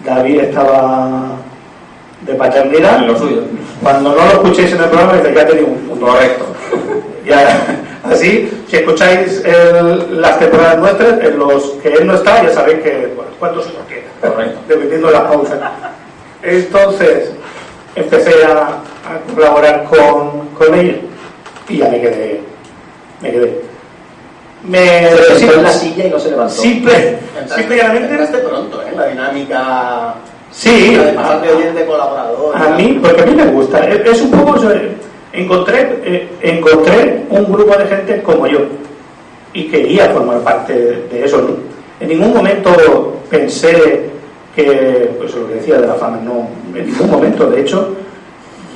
David estaba de paternidad.
En lo suyo.
Cuando no lo escuchéis en el programa, ya tenía un
correcto.
Ya, así, si escucháis las temporadas nuestras, en los que él no está, ya sabéis que, bueno, cuántos nos queda.
Correcto.
Dependiendo de las pausas. Entonces, empecé a colaborar con con ella y ya me quedé.
Se sentó en la silla y no se levantó.
Simple y llanamente.
Entraste pronto, la dinámica.
Sí.
La de pasar de oyente colaborador.
A mí, porque a mí me gusta. Es un poco. Encontré un grupo de gente como yo y quería formar parte de eso. En ningún momento pensé que, pues lo que decía de la fama, no, en ningún momento. De hecho,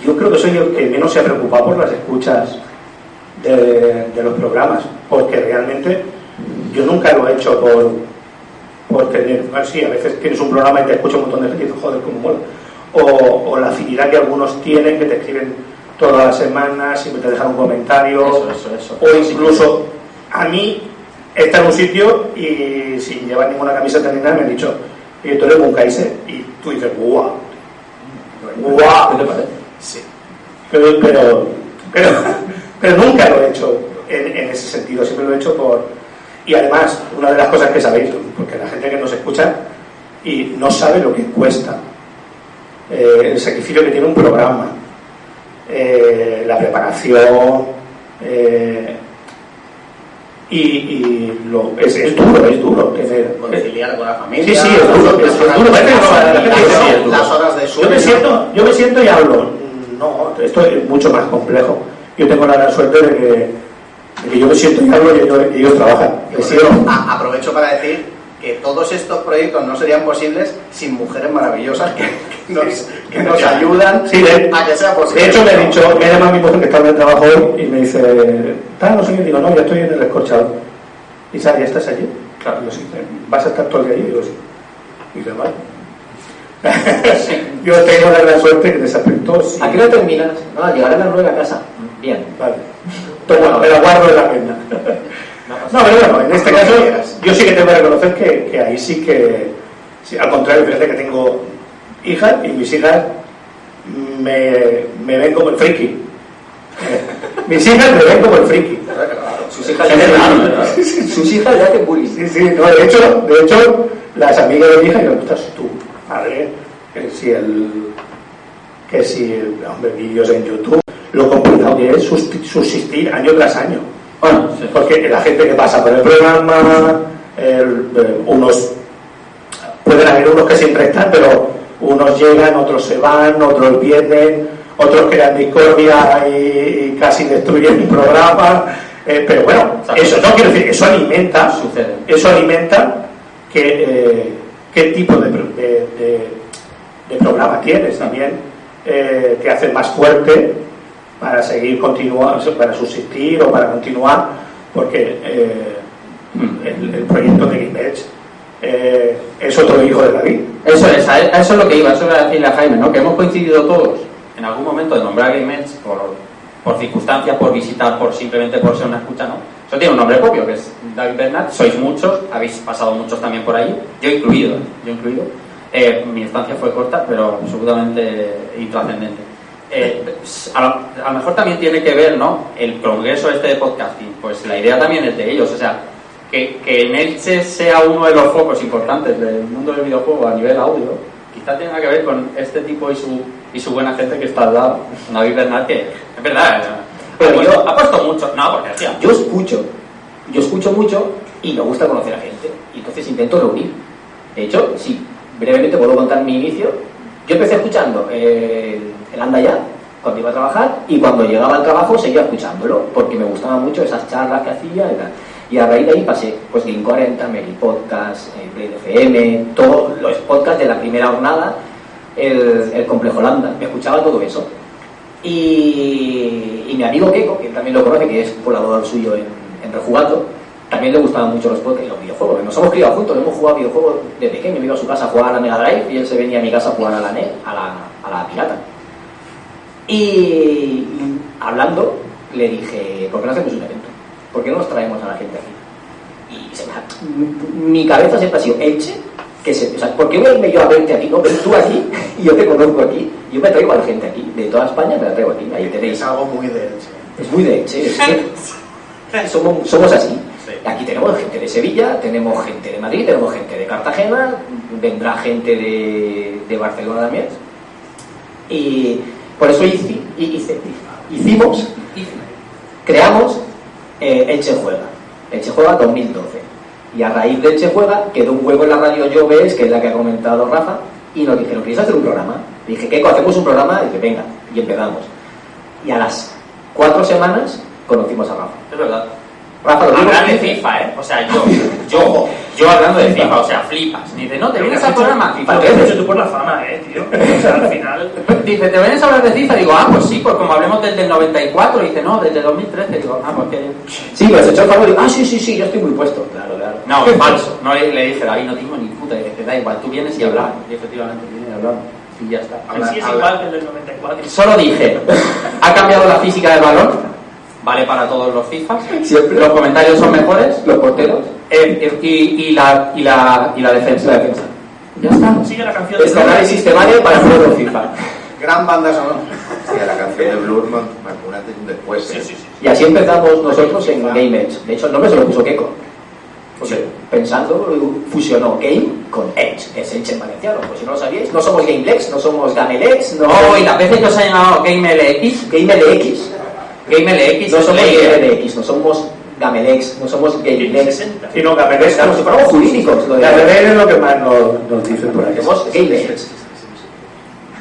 yo creo que soy el que menos se ha preocupado por las escuchas de los programas, porque realmente yo nunca lo he hecho por tener, bueno, sí, a veces tienes un programa y te escucha un montón de gente y dices, joder, cómo mola, o la afinidad que algunos tienen, que te escriben todas las semanas, siempre te dejan un comentario,
eso.
o incluso a mí está en un sitio y sin llevar ninguna camiseta ni nada me han dicho, y tú eres un Kaiser, y tú dices, guau,
¿Qué te parece?
sí, pero nunca lo he hecho en ese sentido, siempre lo he hecho y además, una de las cosas que sabéis, porque la gente que nos escucha y no sabe lo que cuesta el sacrificio que tiene un programa, la preparación, es duro tener
conciliar con la familia.
Sí, es duro.
Las horas de sueño.
Yo me siento y hablo. No, esto es mucho más complejo. Yo tengo la gran suerte de que yo me siento y hablo y ellos trabajan.
Aprovecho para decir que todos estos proyectos no serían posibles sin mujeres maravillosas que nos ayudan a que sea posible.
De hecho, me ha llamado mi mujer que está en el trabajo hoy y me dice, no sé qué, digo, no, ya estoy en el escorchado. Y ¿ya estás allí? Claro, yo sí. ¿Vas a estar todo el día allí? Digo, sí. Y dice, vale. Yo tengo la gran suerte que en ese aspecto sí.
¿A qué hora terminas? No, llegaré a las 9 a casa. Bien.
Vale. Pero bueno, me la guardo en la agenda. No, pero bueno, en este caso yo sí que tengo que reconocer que ahí sí que, sí, al contrario, fíjate que tengo hijas y mis hijas me ven como el friki. Mis hijas me ven como el friki.
Sus hijas ya hacen bullying.
Sí, no, de hecho, las amigas de mi hija, yo, estás tú, madre, que si hombre, vídeos en YouTube, lo complicado que es subsistir año tras año. Bueno, sí, porque la gente que pasa por el programa, unos pueden haber unos que siempre están, pero unos llegan, otros se van, otros pierden, otros crean discordia y casi destruyen el programa. Pero bueno, eso no quiero decir, eso alimenta qué tipo de programa tienes también, te hace más fuerte para seguir continuando, para subsistir o para continuar, porque el proyecto de Game Edge es otro hijo de David.
Eso es lo que iba a decirle a Jaime, ¿no? Que hemos coincidido todos en algún momento de nombrar Game Edge por circunstancias, por visitar, simplemente por ser una escucha, ¿no? Eso tiene un nombre propio, que es David Bernat. Sois muchos, habéis pasado muchos también por ahí, yo incluido. Mi estancia fue corta, pero absolutamente intrascendente. A lo mejor también tiene que ver, ¿no?, el progreso de podcasting. Pues la idea también es de ellos, o sea, que en Elche sea uno de los focos importantes del mundo del videojuego a nivel audio, quizá tenga que ver con este tipo y su buena gente que está al lado. David Bernat, que es verdad, pero yo ha puesto mucho, no, porque decía,
yo escucho mucho y me gusta conocer a gente, y entonces intento reunir. De hecho, sí, brevemente puedo contar mi inicio. Yo empecé escuchando el Anda Ya cuando iba a trabajar, y cuando llegaba al trabajo seguía escuchándolo porque me gustaban mucho esas charlas que hacía y tal. Y a raíz de ahí pasé pues Game 40, Meli Podcast, Play FM, todos los podcasts de la primera jornada, el Complejo Lambda, me escuchaba todo eso. Y mi amigo Keiko, que también lo conoce, que es colaborador suyo en Rejugando, también le gustaban mucho los podcasts y los videojuegos. Nos hemos criado juntos, hemos jugado videojuegos de pequeño. Me iba a su casa a jugar a la Mega Drive y él se venía a mi casa a jugar a la NES, a la pirata. Y hablando, le dije, ¿por qué no hacemos un evento? ¿Por qué no nos traemos a la gente aquí? Y mi cabeza siempre ha sido Elche, o sea, ¿por qué voy a irme yo a verte aquí? No, pero tú aquí, y yo te conozco aquí. Yo me traigo a la gente aquí, de toda España me la traigo aquí. Ahí tenéis.
Es algo muy de Elche.
Es muy de Elche, somos así. Sí. Aquí tenemos gente de Sevilla, tenemos gente de Madrid, tenemos gente de Cartagena, vendrá gente de Barcelona también. Y por eso hice, creamos Elche Juega. Elche Juega 2012. Y a raíz de Elche Juega quedó un hueco en la radio Llobes, que es la que ha comentado Rafa, y nos dijeron, ¿queréis hacer un programa? Y dije, ¿qué? ¿Hacemos un programa? Y dije, venga, y empezamos. Y a las 4 semanas conocimos a Rafa.
Es verdad.
Rafa, lo
Hablar de FIFA, O sea, yo hablando de FIFA, o sea, flipas. Dice, no, te vienes al programa.
Lo que has hecho tú por la fama, tío. O sea, al final...
Dice, ¿te vienes a hablar de FIFA? Digo, pues sí, pues como hablemos desde el 94. Dice, no, desde 2013. Digo, pues que...
Sí, pero se echó el favor y digo, sí, yo estoy muy puesto. Claro.
No, es falso. No le dije, David, no tengo ni puta idea. Te da igual, tú vienes y hablamos. Y efectivamente viene y hablamos. Y ya está.
Así es igual que el del 94.
Solo dije, ha cambiado la física del balón. Vale para todos los FIFAs.
Siempre.
Los comentarios son mejores.
Los porteros.
Y la defensa. Ya está.
Sigue la canción.
Este análisis te vale para todos los FIFA.
Gran banda sonora.
Sí, la canción de Blur marcó un antes y un después.
Sí.
Y así empezamos nosotros en Game Edge. De hecho, el nombre se lo puso Keiko. Porque pensando, fusionó Game con Edge. Es Edge en valenciano. Pues si no lo sabíais, no somos GameLex, no somos GameLex, no.
Y las veces que os ha llamado GameLX.
GameLX.
GameLX
No somos GameLX, no somos GameLex, no somos GameLex.
Sino GameLex.
Claro, si fuéramos jurídicos.
GameLex es lo que más nos dicen por aquí.
Somos GameLex.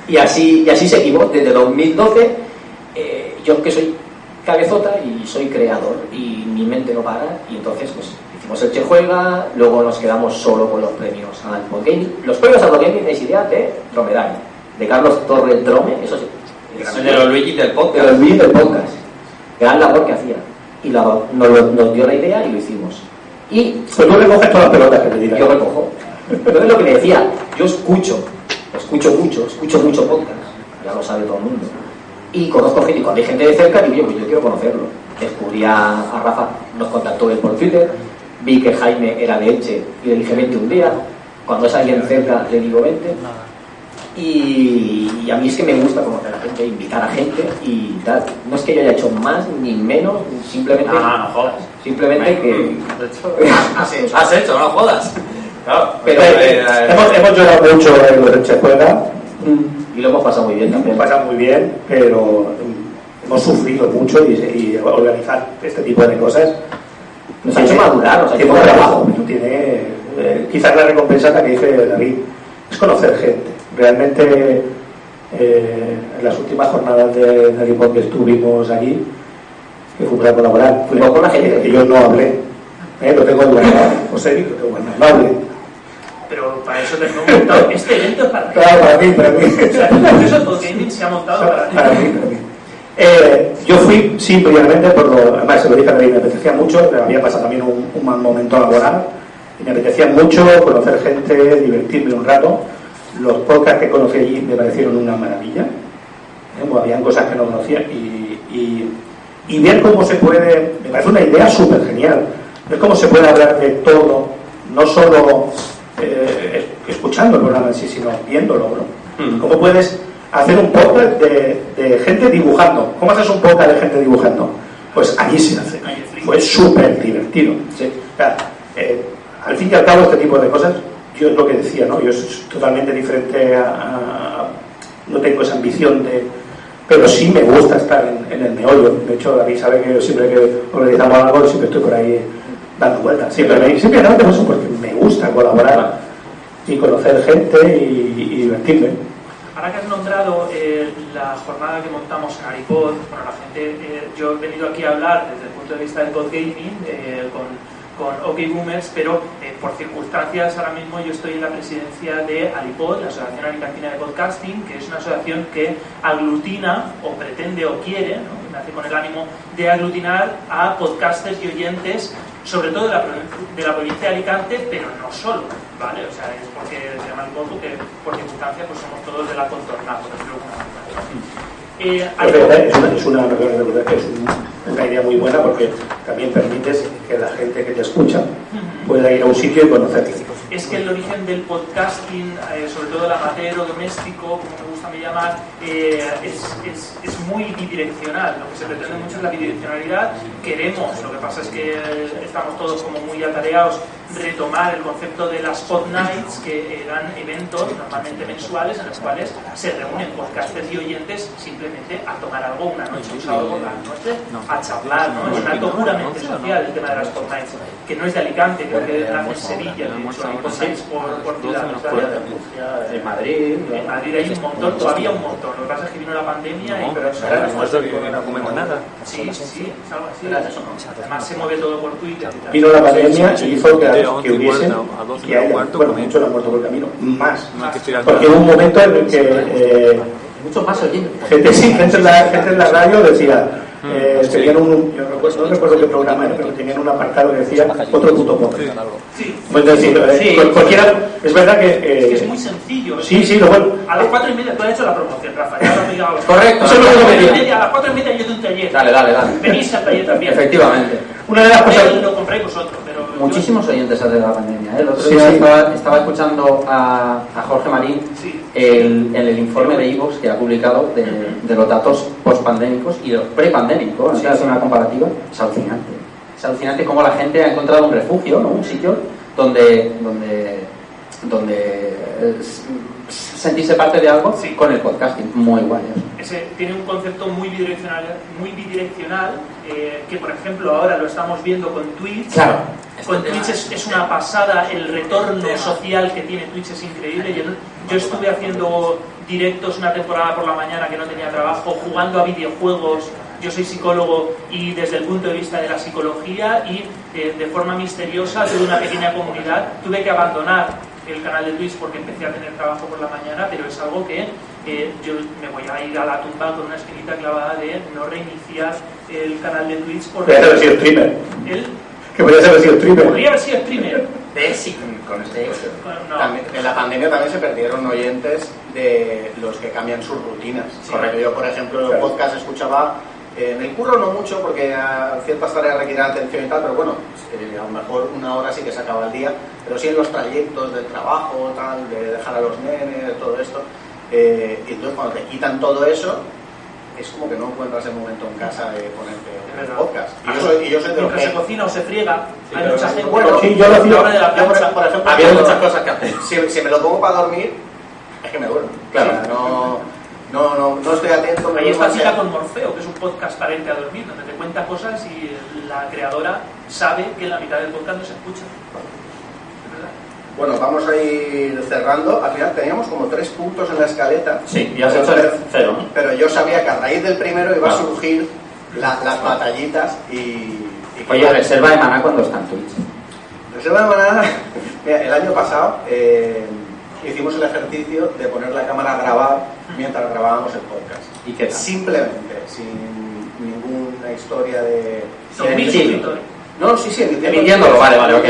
Y así seguimos desde 2012. Yo que soy cabezota y soy creador y mi mente no para, y entonces pues hicimos Elche Juega, luego nos quedamos solo con los premios al Podgaming. Los premios al Podgaming es idea de Dromedari, de Carlos Torres Drome, eso sí.
El de los Luigi del
De
podcast.
los vídeos del podcast. Gran labor que hacía. Y nos dio la idea y lo hicimos. Y
Pues tú recoges todas las pelotas que te digan.
yo recojo. Entonces lo que le decía, yo escucho mucho podcast, ya lo sabe todo el mundo. Y conozco gente, y cuando hay gente de cerca, digo, pues yo quiero conocerlo. Descubrí a Rafa, nos contactó él por Twitter, vi que Jaime era de Elche y le dije, vente un día. Cuando es alguien cerca, le digo, vente. Y a mí es que me gusta conocer a gente, invitar a gente y tal. No es que yo haya hecho más ni menos, simplemente...
No jodas.
Simplemente que...
De hecho, has hecho, no jodas. Claro,
Pero
Hemos llorado mucho en los Elche Juega.
y lo hemos pasado muy bien
Hemos
también.
pasado muy bien, pero hemos sufrido mucho y organizar este tipo de cosas
Nos ha hecho madurar, nos ha hecho
tiene un
trabajo.
trabajo. Tiene, quizás la recompensa que dice David es conocer gente. Realmente en las últimas jornadas de Haripod que estuvimos aquí, que fue para colaborar,
Fuimos con la gente.
que yo no hablé, lo tengo guardado, José, lo tengo guardado, no hablé.
Pero para eso tengo montado. Este evento es para ti.
Claro, para mí.
O sea, eso el Podgaming se ha montado para ti.
Para mí. Yo fui simplemente por lo, además se lo dije a David, me apetecía mucho, me había pasado también un mal momento laboral y me apetecía mucho conocer gente, divertirme un rato. Los podcasts que conocí allí me parecieron una maravilla, habían cosas que no conocía y ver cómo se puede, me parece una idea súper genial, ver cómo se puede hablar de todo, no solo escuchando el programa en sí, sino viéndolo, ¿no? ¿Cómo puedes hacer un podcast de gente dibujando? ¿Cómo haces un podcast de gente dibujando? Pues allí se hace. Fue súper divertido. ¿Sí? O sea, al fin y al cabo, este tipo de cosas, yo es lo que decía, ¿no? Yo soy totalmente diferente no tengo esa ambición pero sí me gusta estar en el meollo. De hecho, David sabe que yo siempre que organizamos algo, siempre estoy por ahí dando vueltas. Simplemente por eso, porque me gusta colaborar y conocer gente y divertirme.
Ahora que has nombrado la jornada que montamos en Haripod, bueno, la gente, yo he venido aquí a hablar desde el punto de vista del podgaming con OK Boomers, pero por circunstancias ahora mismo yo estoy en la presidencia de Haripod, la Asociación Alicantina de Podcasting, que es una asociación que aglutina o pretende o quiere, ¿no? Nace con el ánimo de aglutinar a podcasters y oyentes, sobre todo de la provincia de Alicante, pero no solo, ¿vale? O sea, es porque se llama Haripod, porque por circunstancias pues somos todos de la contornada, por decirlo de alguna manera.
Es una idea muy buena porque también permites que la gente que te escucha pueda ir a un sitio y conocerte.
Es que el origen del podcasting, sobre todo el amateur o doméstico, como me gusta llamar, es muy bidireccional. Lo que se pretende mucho es la bidireccionalidad, queremos, lo que pasa es que estamos todos como muy atareados, retomar el concepto de las Pod Nights, que eran eventos normalmente mensuales en los cuales se reúnen podcasters y oyentes simplemente a tomar algo una noche, un sábado por la noche, a charlar, ¿no? Es un acto puramente social el tema de las Pod Nights, que no es de Alicante, creo que nace en Sevilla, de hecho hay Pod Nights por ciudad,
en Madrid.
En Madrid hay un montón, todavía un montón. Lo que pasa es que vino la pandemia y pero
no comemos nada.
Sí, es algo así. Además se mueve todo por Twitter y tal.
Vino la pandemia y hizo que hubiesen, que haya, bueno, muchos han muerto por el camino, más. Porque hubo un momento en el que
muchos más oyentes.
Gente en la radio decía, tenían no recuerdo qué programa era, pero tenían un apartado que decía otro puto podcast.
Sí.
Pues decir, cualquiera, es verdad que
es muy sencillo.
Sí, lo bueno.
A las 4:30 tú has hecho la promoción, Rafa. Ya lo has pegado.
Correcto.
Eso es lo que me
A las 4:30 yo doy un taller.
Dale.
Venís al taller también.
Efectivamente.
Una de las cosas.
Lo compráis vosotros, pero
Muchísimos oyentes antes de la pandemia. El otro día estaba escuchando a Jorge Marín en el informe de iVoox que ha publicado de los datos post-pandémicos y los pre-pandémicos. Hace una comparativa. Es alucinante. Es alucinante cómo la gente ha encontrado un refugio, ¿no? Un sitio donde sentirse parte de algo con el podcasting. Muy guay.
Tiene un concepto muy bidireccional que, por ejemplo, ahora lo estamos viendo con Twitch.
Claro.
Con Twitch es una pasada, el retorno social que tiene Twitch es increíble. Yo estuve haciendo directos una temporada por la mañana que no tenía trabajo, jugando a videojuegos. Yo soy psicólogo y desde el punto de vista de la psicología y de forma misteriosa tuve una pequeña comunidad. Tuve que abandonar el canal de Twitch porque empecé a tener trabajo por la mañana, pero es algo que yo me voy a ir a la tumba con una espinita clavada de no reiniciar el canal de Twitch porque...
Podría haber sido streamer. Que podría haber sido streamer.
Podría haber sido streamer.
Con este éxito.
En la pandemia también se perdieron oyentes de los que cambian sus rutinas. Correcto. Yo, por ejemplo, en el podcast escuchaba, en el curro no mucho porque a ciertas tareas requieren atención y tal, pero bueno, a lo mejor una hora sí que se acaba el día, pero sí en los trayectos del trabajo, tal, de dejar a los nenes, todo esto. Y entonces cuando te quitan todo eso, es como que no encuentras el momento en casa de ponerte el podcast. Y yo soy de los que
se cocina o se friega, hay mucha gente.
Bueno,
sí, yo lo hacía.
Por ejemplo,
había muchas cosas que hacer.
Si me lo pongo para dormir, es que me duermo.
Claro.
O sea, no estoy atento.
Ahí está Cita con Morfeo, que es un podcast para irte a dormir, donde te cuenta cosas y la creadora sabe que la mitad del podcast no se escucha.
Bueno, vamos a ir cerrando. Al final teníamos como 3 puntos en la escaleta.
Sí, y has hecho el 0, ¿no?
Pero yo sabía que a raíz del primero iba a surgir las batallitas y
Oye, reserva de maná cuando está en Twitch.
Reserva de maná. Mira, el año pasado hicimos el ejercicio de poner la cámara a grabar mientras grabábamos el podcast.
¿Y qué tal?
Simplemente, sin ninguna historia de...
Son 1000 suscriptores.
No, sí,
Emitiéndolo, vale, ok.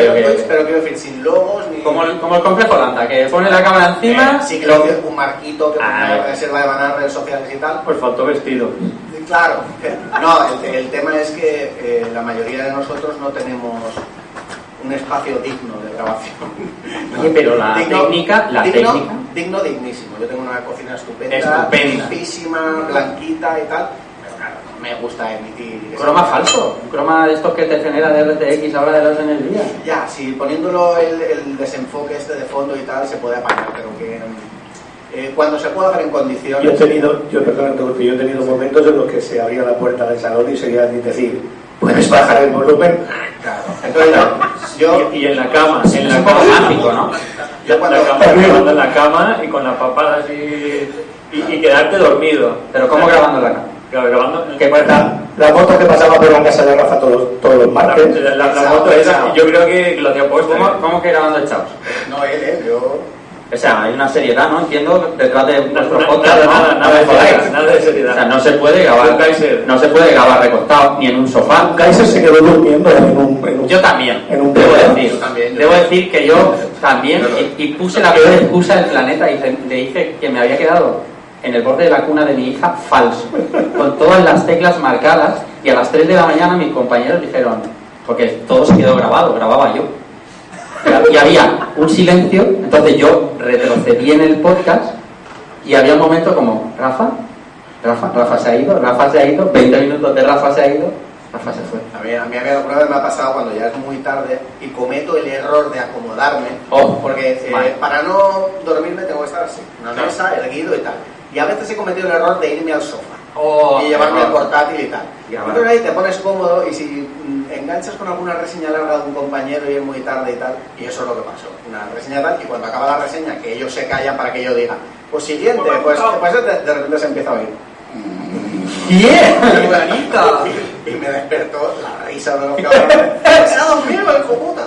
Pero quiero decir, sin logos ni...
Como el complejo Lanta, que pone la cámara encima...
sí, que un marquito que pone reserva de maná, redes sociales y tal.
Pues faltó vestido.
Claro. No, el tema es que la mayoría de nosotros no tenemos un espacio digno de grabación.
Oye, pero la técnica...
Dignísimo. Yo tengo una cocina estupenda. Limpísima, blanquita y tal. Me gusta emitir.
Croma falso, un croma de estos que te genera de RTX ahora de los en el día.
Ya, si poniéndolo el desenfoque este de fondo y tal se puede apañar, pero que cuando se pueda hacer en condiciones.
Yo he tenido momentos en los que se abría la puerta del salón y seguía decir, ¿puedes bajar el volumen?
Claro. Entonces yo
y en la cama,
en la cama mágico, ¿no?
Yo cuando
grabando en la cama y con la papada así y quedarte dormido.
Pero ¿cómo grabando en la cama?
Grabando la moto que pasaba por la casa de Rafa todos los martes. La moto esa, yo creo que lo tenía puesto.
¿Cómo que grabando el Chaos?
No, yo.
O sea, hay una seriedad, ¿no? Entiendo, detrás de nuestro podcast,
nada de seriedad.
O sea, no se puede grabar recostado ni en un sofá.
Kaiser se quedó durmiendo en un
yo también.
Debo
decir que yo también y puse la peor excusa del planeta y le dije que me había quedado en el borde de la cuna de mi hija falso, con todas las teclas marcadas, y a las 3 de la mañana mis compañeros dijeron, porque todo se quedó grabado, grababa yo. Y había un silencio, entonces yo retrocedí en el podcast y había un momento como, Rafa se ha ido, 20 minutos de Rafa se ha ido, Rafa se fue.
A mí alguna vez me ha pasado cuando ya es muy tarde y cometo el error de acomodarme, porque
vale.
para no dormirme tengo que estar así, una
Claro.
mesa, erguido y tal. Y a veces he cometido el error de irme al sofá y llevarme
error.
el portátil y tal.
Ya,
Entonces
vale.
ahí te pones cómodo y si enganchas con alguna reseña larga de un compañero y es muy tarde y tal, y eso es lo que pasó, una reseña tal, y cuando acaba la reseña, que ellos se callan para que yo diga, pues siguiente, pues de repente se empieza a oír.
¡Bien!
Y me despertó la risa de los cabrones. ¡Se ha dormido, hijo puta!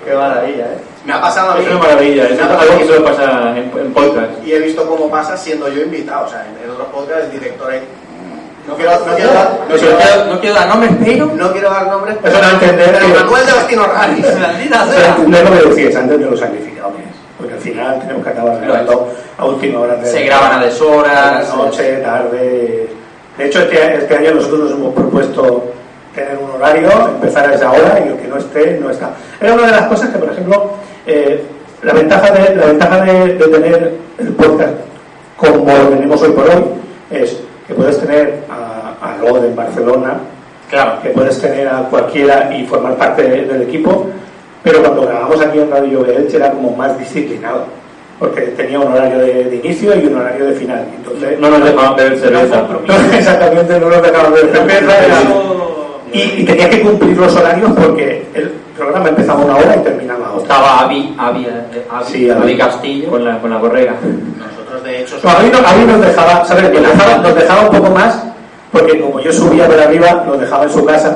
Qué maravilla, ¿eh?
Me ha pasado a mí.
Es una maravilla, es algo que solo pasa en podcast.
Y he visto cómo pasa siendo yo invitado. O sea, en otros podcasts el director ahí. No quiero
dar nombres, pero...
no quiero dar nombres.
Eso no entender
pero
que-
Manuel de Bastino Ranis.
Maldita
No
sea.
es lo que decías antes de los sacrificados, porque al final tenemos que acabar grabando a última hora.
Se graban a deshoras.
Noche, tarde. De hecho, este año nosotros nos hemos propuesto tener un horario, empezar a esa hora y el que no esté, no está. Era una de las cosas que, por ejemplo, la ventaja de tener el podcast como lo tenemos hoy por hoy es que puedes tener a Rod en Barcelona,
Claro.
que puedes tener a cualquiera y formar parte del equipo, pero cuando grabamos aquí en Radio Elche era como más disciplinado, porque tenía un horario de inicio y un horario de final. Entonces,
No nos dejaban beber cerveza.
exactamente, no nos dejaban beber cerveza. Y tenía que cumplir los horarios porque el programa empezaba una hora y terminaba a otra.
Estaba Avi
Sí, Avi.
Castillo.
Con la borrega.
Nosotros, de hecho,
No, a mí nos dejaba, ¿sabes? Nos dejaba un poco más, porque como yo subía por arriba, nos dejaba en su casa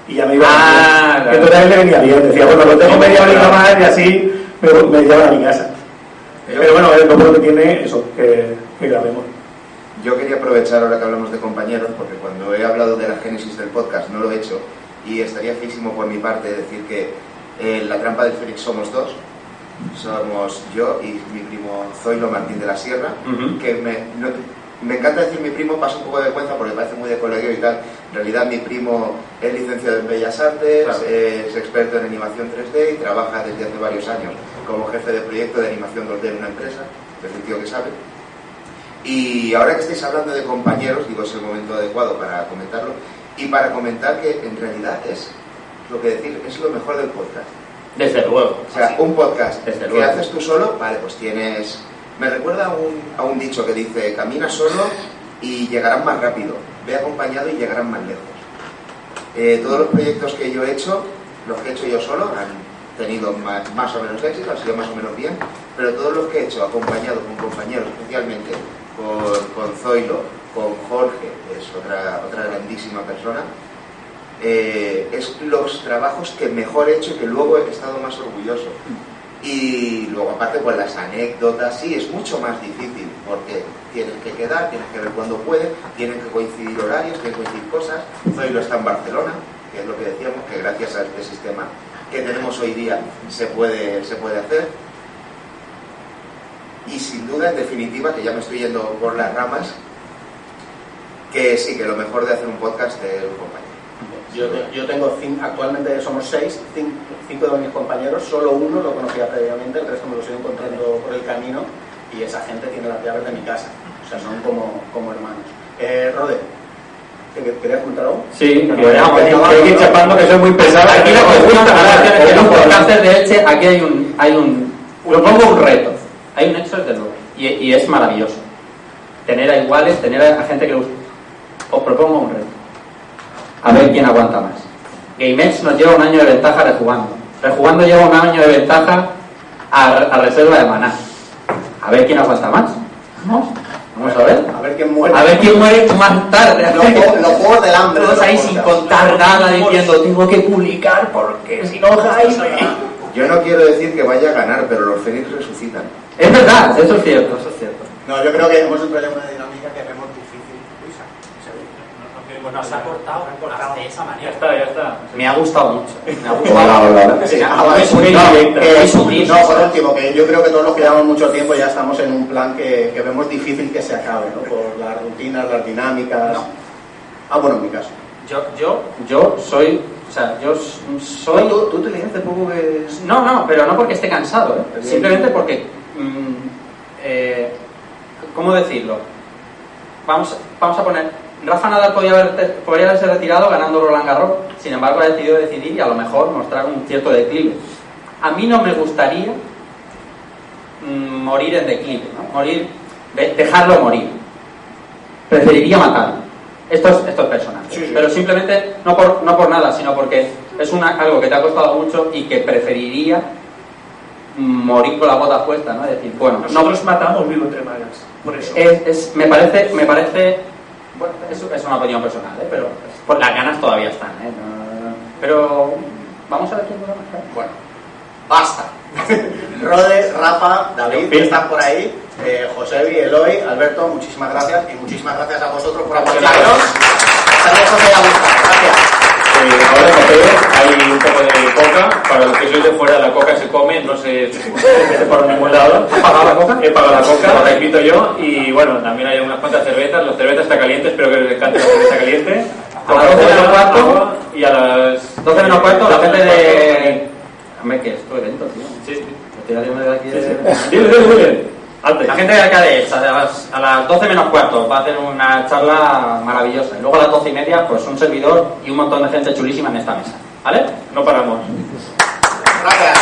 y ya me iba.
Claro.
Entonces a él le venía bien, decía, bueno, lo tengo media horita más y así me llevan a mi casa. Pero bueno, es lo bueno que tiene eso, que grabemos.
Yo quería aprovechar ahora que hablamos de compañeros, porque cuando he hablado de la génesis del podcast no lo he hecho, y estaría feísimo por mi parte decir que la trampa del Fénix somos dos. Somos yo y mi primo Zoilo Martín de la Sierra, que me encanta decir mi primo, pasa un poco de vergüenza porque parece muy de colegio y tal. En realidad mi primo es licenciado en Bellas Artes,
Claro.
es experto en animación 3D y trabaja desde hace varios años como jefe de proyecto de animación 2D en una empresa, es un tío que sabe. Y ahora que estáis hablando de compañeros, digo, es el momento adecuado para comentarlo, y para comentar que en realidad es lo que decir, es lo mejor del podcast.
Desde luego.
O sea, un podcast
Desde
que
luego.
haces tú solo, vale, pues tienes... Me recuerda a un dicho que dice, camina solo y llegarán más rápido, ve acompañado y llegarán más lejos. Todos los proyectos que yo he hecho, los que he hecho yo solo, han tenido más o menos éxito, han sido más o menos bien, pero todos los que he hecho acompañado con compañeros, especialmente con Zoilo, con Jorge, que es otra grandísima persona, es los trabajos que mejor he hecho y que luego he estado más orgulloso. Y luego aparte pues las anécdotas, sí, es mucho más difícil porque tienes que quedar, tienes que ver cuándo pueden, tienen que coincidir horarios, tienen que coincidir cosas. Zoilo está en Barcelona, que es lo que decíamos, que gracias a este sistema que tenemos hoy día se puede hacer. Y sin duda, en definitiva, que ya me estoy yendo por las ramas, que sí, que lo mejor de hacer un podcast es un compañero.
yo tengo actualmente somos 6, 5 de mis compañeros, solo uno lo conocía previamente, el resto me lo estoy encontrando por el camino y esa gente tiene las llaves de mi casa, o sea, son como hermanos. Rode, ¿querías comentar algo?
Sí, que
vayamos,
hay que ir chapando, que soy muy pesado.
Aquí lo que gusta es que los podcasters de Elche, aquí hay un propongo un reto. Hay un hecho desde luego. Y es maravilloso. Tener a iguales, tener a gente que os propongo un reto. A ver quién aguanta más. GameX nos lleva un año de ventaja rejugando. Rejugando lleva un año de ventaja a reserva de maná. A ver quién aguanta más. Vamos a ver.
A ver quién muere.
A ver quién muere más tarde.
Los juegos del hambre.
Todos ahí sin contar nada diciendo tengo que publicar porque si no Jaime.
Yo no quiero decir que vaya a ganar, pero los Fénix resucitan.
Es verdad, eso es cierto, eso es cierto.
No, yo creo que hemos entrado en una dinámica que vemos difícil.
Nos ha cortado de esa manera.
Ya está.
Me ha gustado mucho. Me ha
Hola.
Sí,
no,
por último, que yo creo que todos los que llevamos mucho tiempo ya estamos en un plan que vemos difícil que se acabe, ¿no? Por las rutinas, las dinámicas.
No.
Ah, bueno, en mi caso.
Yo soy, o sea, yo soy.
¿Tú te leías hace poco que...?
No, pero no porque esté cansado, ¿eh?
Bien.
Simplemente porque, ¿cómo decirlo? Vamos a poner Rafa Nadal podría haberse retirado ganando Roland Garros, sin embargo ha decidido decidir y a lo mejor mostrar un cierto declive. A mí no me gustaría morir en declive, ¿no? Dejarlo morir. Preferiría matarlo. Estos personajes.
Sí.
Pero simplemente, no por nada, sino porque es algo que te ha costado mucho y que preferiría morir con la bota puesta, ¿no? Es decir, bueno,
Nosotros matamos vivo entre magas, por eso.
me parece bueno, es una opinión personal, ¿eh? Pero pues las ganas todavía están, ¿eh? Pero vamos a ver quién puede más.
Bueno, basta.
Rode, Rafa, David, que están por ahí, Josebi, Eloy, Alberto, muchísimas gracias y muchísimas gracias a vosotros por apoyarnos. Hasta luego, José, gracias.
Ahora hay un poco de coca. Para los que sois de fuera, la coca se come, no se mete por ningún lado.
¿Has pagado la coca?
He pagado la coca, lo repito yo. Y bueno, también hay unas cuantas cervezas. La cerveza está caliente, espero que les encante la cerveza caliente.
A las 12 menos cuarto.
Agua, y a las
12 menos cuarto, la gente de... Hombre, que es tu evento, tío.
Sí.
Estoy haciendo de aquí de...
Dile. Antes.
La gente de Arcades, a las 12 menos cuarto, va a hacer una charla maravillosa. Y luego a las 12 y media, pues un servidor y un montón de gente chulísima en esta mesa. ¿Vale?
No paramos.
Gracias.